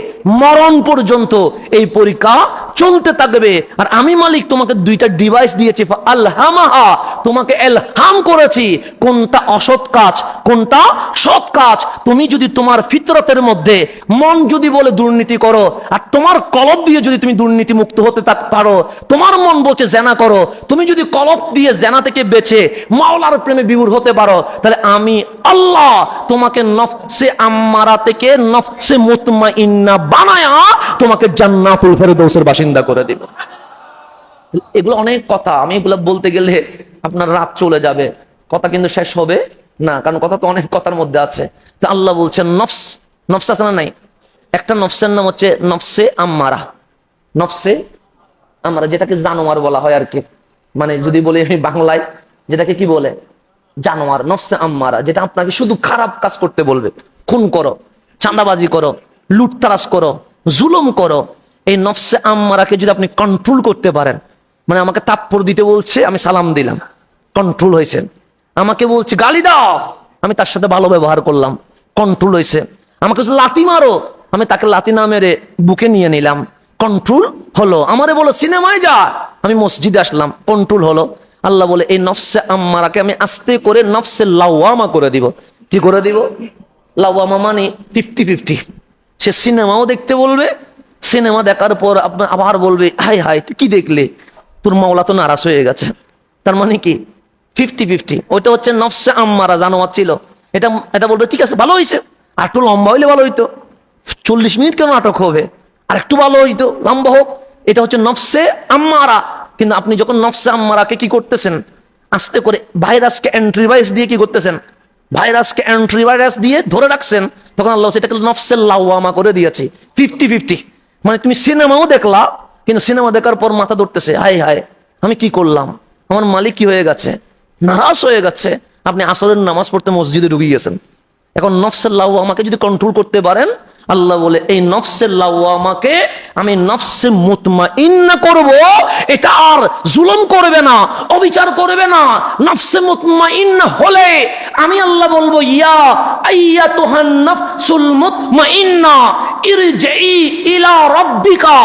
মরণ পর্যন্ত এই পরীক্ষা চলতে থাকবে। আর আমি মালিক তোমাকে 2টা ডিভাইস দিয়েছি, আলহামাহা, তোমাকে এলহাম করেছি কোনটা অসৎ কাজ, কোনটা সৎ কাজ। তুমি যদি তোমার ফিতরতের মধ্যে মন যদি বলে দুর্নীতি করো, আর তোমার কলব দিয়ে যদি তুমি দুর্নীতি মুক্ত হতে পারো, তোমার মন বলছে জেনা করো, তুমি যদি কলব দিয়ে জেনা থেকে বেঁচে মাওলার প্রেমে বিভোর হতে পারো, তাহলে আমি আল্লাহ তোমাকে নফসে আম্মারা থেকে নফসে মুতমাইন্না বানায়া তোমাকে জান্নাতুল ফেরদৌসের বাসিন্দা করে দিব। এগুলো অনেক কথা, আমি এগুলো বলতে গেলে আপনার রাত চলে যাবে, কথা কিন্তু শেষ হবে না, কারণ কথা তো অনেক কথার মধ্যে আছে। তো আল্লাহ বলছেন নফস, নফস আছে না? নাই। একটা নফসের নাম হচ্ছে নফসে আম্মারা। নফসে আম্মারা, যেটাকে জানোয়ার বলা হয় আর কি, মানে যদি বলি আমি বাংলায়, যেটাকে কি বলে? জানোয়ার। নফসে আম্মারা, যেটা আপনাকে শুধু খারাপ কাজ করতে বলবে। খুন করো, চাঁদাবাজি করো, লুটতারাজ করো, জুলুম করো। এই নফসে আম্মারাকে যদি আপনি কন্ট্রোল করতে পারেন, মানে আমাকে তাপ্পড় দিতে বলছে, আমি সালাম দিলাম, কন্ট্রোল হয়েছে। আমাকে বলছে গালি দাও, আমি তার সাথে ভালো ব্যবহার করলাম, কন্ট্রোল হয়েছে। আমাকে লাথি মারো, আমি তাকে লাথি না মেরে বুকে নিয়ে নিলাম, কন্ট্রোল হলো। আমারে বলো সিনেমায় যা, আমি মসজিদে আসলাম, কন্ট্রোল হলো। আল্লাহ বলে এই নফসে আম্মারাকে আমি আস্তে করে নফসে লাওয়ামা করে দিব। কি করে দিব? লাওয়ামা মানে 50-50। সে সিনেমাও দেখতে বলবে, সিনেমা দেখার পর আবার বলবে হাই হাই তুই কি দেখলে, তোর মাওলা তো নারাজ হয়ে গেছে। তার মানে কি 50-50। ওইটা হচ্ছে নফসে আম্মারা, জানোয়ার ছিল। এটা বলবে ঠিক আছে ভালো হয়েছে, আর একটু লম্বা হইলে ভালো হইতো, 40 মিনিট কেন নাটক হবে, আর একটু ভালো হইতো, লম্বা হোক। এটা হচ্ছে নফসে আম্মারা। কিন্তু আপনি যখন নফসে আম্মারাকে কি করতেছেন, আস্তে করে ভাইরাসকে অ্যান্টিভাইরাস দিয়ে কি করতেছেন, ভাইরাসকে অ্যান্টিভাইরাস দিয়ে ধরে রাখছেন, তখন আল্লাহ সেটাকে নফসে লাওয়ামা করে দিয়েছে 50-50। মানে তুমি সিনেমাও দেখলা, কিন্তু সিনেমা দেখার পর মাথা ধরতেছে, হায় হায় আমি কি করলাম, আমার মালিক কি হয়ে গেছে, নারাজ হয়ে গেছে। আপনি আসরের নামাজ পড়তে মসজিদে ঢুকে গেছেন। এখন নফসের লাওয়ামাকে যদি কন্ট্রোল করতে পারেন, আল্লাহ বলে এই নফসের লাওয়ামাকে আমি নফসে মুতমাইন্না করব। এটা আর জুলুম করবে না, অবিচার করবে না। নফসে মুতমাইন্না হলে আমি আল্লাহ বলবো, ইয়া আইয়াতুহান নফসুল মুতমাইন্না ইরজিই ইলা রাব্বিকা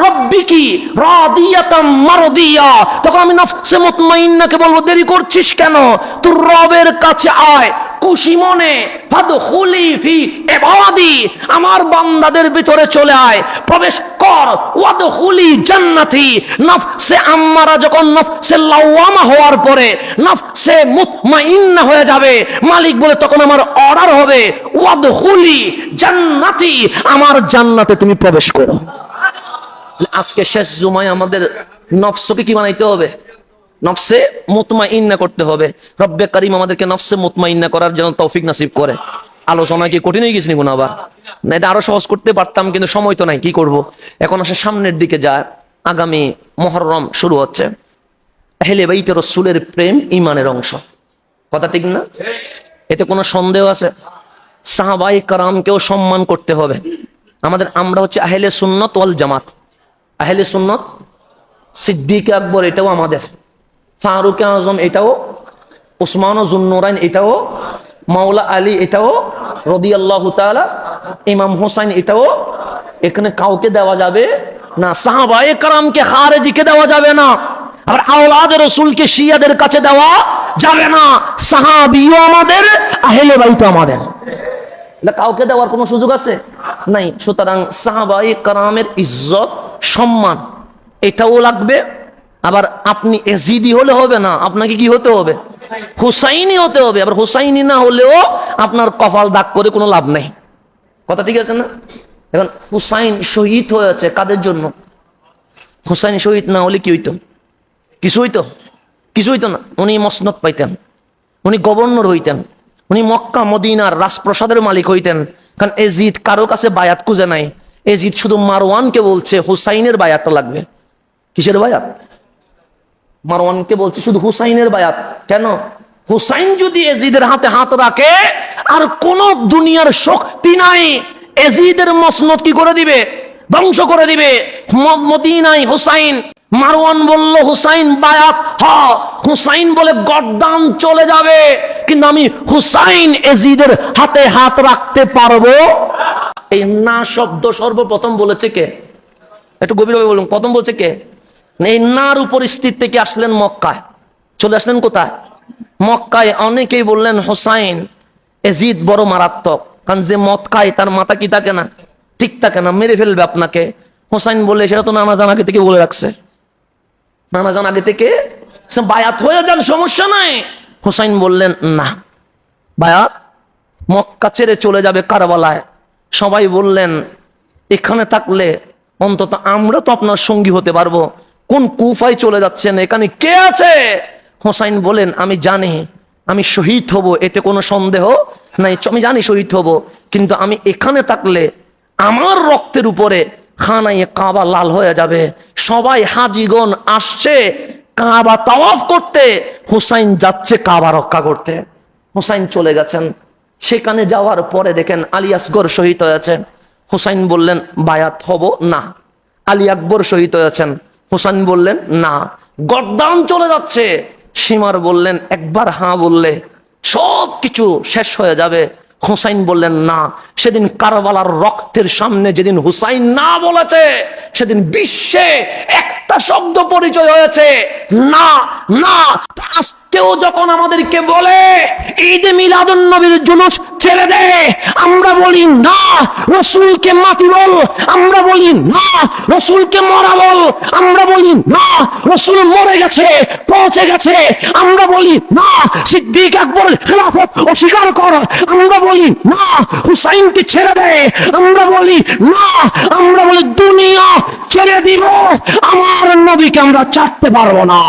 রাব্বিকি রাদিয়াতাম মারদিয়া। তখন আমি নফসে মুতমাইন্নাকে বলবো, দেরি করছিস কেন, তোর রবের কাছে আয় খুশি মনে, ফাদখুলি ফি ইবাদি, আমার বান্দাদের ভিতরে চলে আয়, প্রবেশ কর, ওয়াদখুলি জান্নাতি। নফসে আম্মারা যখন নফসে লাওয়ামা হওয়ার পরে নফসে মুতমাইন্না হয়ে যাবে, মালিক বলে তখন আমার অর্ডার হবে, ওয়াদখুলি জান্নাতি, আমার জান্নাতে তুমি প্রবেশ করো। আজকে শেষ জুমায় আমাদের নফসকে কি বানাইতে হবে, নফসে মুতমাইন্না করতে হবে। রব্বে কারীম আমাদেরকে নফসে মুতমাইন্না করার জন্য তৌফিক নসিব করে। আলোচনা কি কঠিন হয়ে গেছে নি আবার? না, এটা আরো সহজ করতে পারতাম, কিন্তু সময় তো নাই, কি করব। এখন আসে সামনের দিকে যায়, আগামী মুহররম শুরু হচ্ছে। আহলে বাইত রাসূলের প্রেম ঈমানের অংশ, কথা ঠিক না? এতে কোনো সন্দেহ আছে? সাহাবায়ে কেরামকেও সম্মান করতে হবে আমাদের। আমরা হচ্ছে আহলে সুন্নাত ওয়াল জামাত। আহলে সুন্নাত, সিদ্দিক আকবর এটাও আমাদের, ফারুক আজম এটাও, উসমান যুন্নুরাইন এটাও, মাওলা আলী এটাও রাদিয়াল্লাহু তাআলা, ইমাম হোসেন এটাও। এখানে কাউকে দেওয়া যাবে না, সাহাবায়ে কেরামকে খারেজিকে দেওয়া যাবে না, আবার আওলাদে রাসূলকে শিয়াদের কাছে দেওয়া যাবে না। সাহাবীও আমাদের, আহলে বাইত আমাদের, কাউকে দেওয়ার কোনো সুযোগ আছে নাই। সুতরাং সাহাবায়ে কেরামের ইজ্জত সম্মান এটাও লাগবে। আবার আপনি এজিদি হলে হবে না, আপনাকে কি হতে হবে, হুসাইনি হতে হবে। আবার হুসাইনি না হলেও আপনার কপাল দাগ করে কোনো লাভ নেই, কথা ঠিক আছে না? এখন হুসাইন শহীদ হয়েছে কাদের জন্য? হুসাইন শহীদ না হলে কি হইতো, কিছু হইতো? কিছু হইতো না। উনি মসনদ পাইতেন, উনি গভর্নর হইতেন, উনি মক্কা মদিনার রাজপ্রাসাদের মালিক হইতেন। কারণ এজিদ কারো কাছে বায়াত খুঁজে নাই, এজিদ শুধু মারওয়ানকে বলছে হুসাইনের বায়াতটা লাগবে। কিসের বায়াত? মারওয়ানকে বলছে শুধু হুসাইনের বায়াত। কেন? হুসাইন যদি এজিদের হাতে হাত রাখে, আর কোন দুনিয়ার শক্তি নাই এজিদের মসনদ কি করে দিবে, ধ্বংস করে দিবে। মদিনায় হুসাইন, মারওয়ান বলল হুসাইন বায়াত, হ্যাঁ হুসাইন বলে গর্দান চলে যাবে, কিন্তু আমি হুসাইন এজিদের হাতে হাত রাখতে পারবো। এই না শব্দ সর্বপ্রথম বলেছে কে? একটু গভীরভাবে বলুন, প্রথম বলছে কে? এই নার উপস্থিত থেকে আসলেন মক্কায়, চলে আসলেন কোথায়? মক্কায়। অনেকেই বললেন হুসাইন এজিদ বড় মারাত্মক, কারণ যে মদ খায় তার মাথা কি থাকে না, ঠিক থাকে না, মেরে ফেলবে আপনাকে। হুসাইন বললে সেটা তো নানা জান আগে থেকে বলে রাখছে, নানা জান আগে থেকে বায়াত হয়ে যান, সমস্যা নাই। হুসাইন বললেন না, বায়াত মক্কা ছেড়ে চলে যাবে কারবালায়। সবাই বললেন এখানে থাকলে অন্তত আমরা তো আপনার সঙ্গী হতে পারবো, কোন কুফায় চলে যাচ্ছেন, এখানে কে আছে? হুসাইন বলেন আমি জানি আমি শহীদ হব, এতে কোনো সন্দেহ নাই, আমি জানি শহীদ হব, কিন্তু আমি এখানে থাকলে আমার রক্তের উপরে খানায়ে কাবা লাল হয়ে যাবে। সবাই হাজিগণ আসছে কাবা তাওয়াফ করতে, হুসাইন যাচ্ছে কাবা রক্ষা করতে। হুসাইন চলে গেছেন, সেখানে যাওয়ার পরে দেখেন আলী আসগর শহীদ হয়েছে। হুসাইন বললেন বায়াত হব না। আলী আকবর শহীদ হয়েছেন, হুসাইন বললেন না। গর্দান চলে যাচ্ছে, সীমার বললেন একবার হ্যাঁ বললে সব কিছু শেষ হয়ে যাবে। হুসাইন বললেন না। সেদিন কারবালার রক্তের সামনে যেদিন হুসাইন না বলেছে, সেদিন বিশ্বে একটা শব্দ পরিচয় হয়েছে, না না। আজকে কেউ যখন আমাদেরকে বলে ঈদে মিলাদুন নবীর জুলুস ছেড়ে দে, আমরা বলি না। রাসূলকে মাটি বল, আমরা বলি না। রাসূলকে মরা বল, আমরা বলি না। রাসূল মরে গেছে, পৌঁছে গেছে, আমরা বলি না। সিদ্দিক আকবরের খেলাফত অস্বীকার কর, আমরা বলি না। হুসাইনকে ছেড়ে দে, আমরা বলি না। আমরা বলি দুনিয়া ছেড়ে দিব, আমার নবীকে আমরা ছাড়তে পারবো না।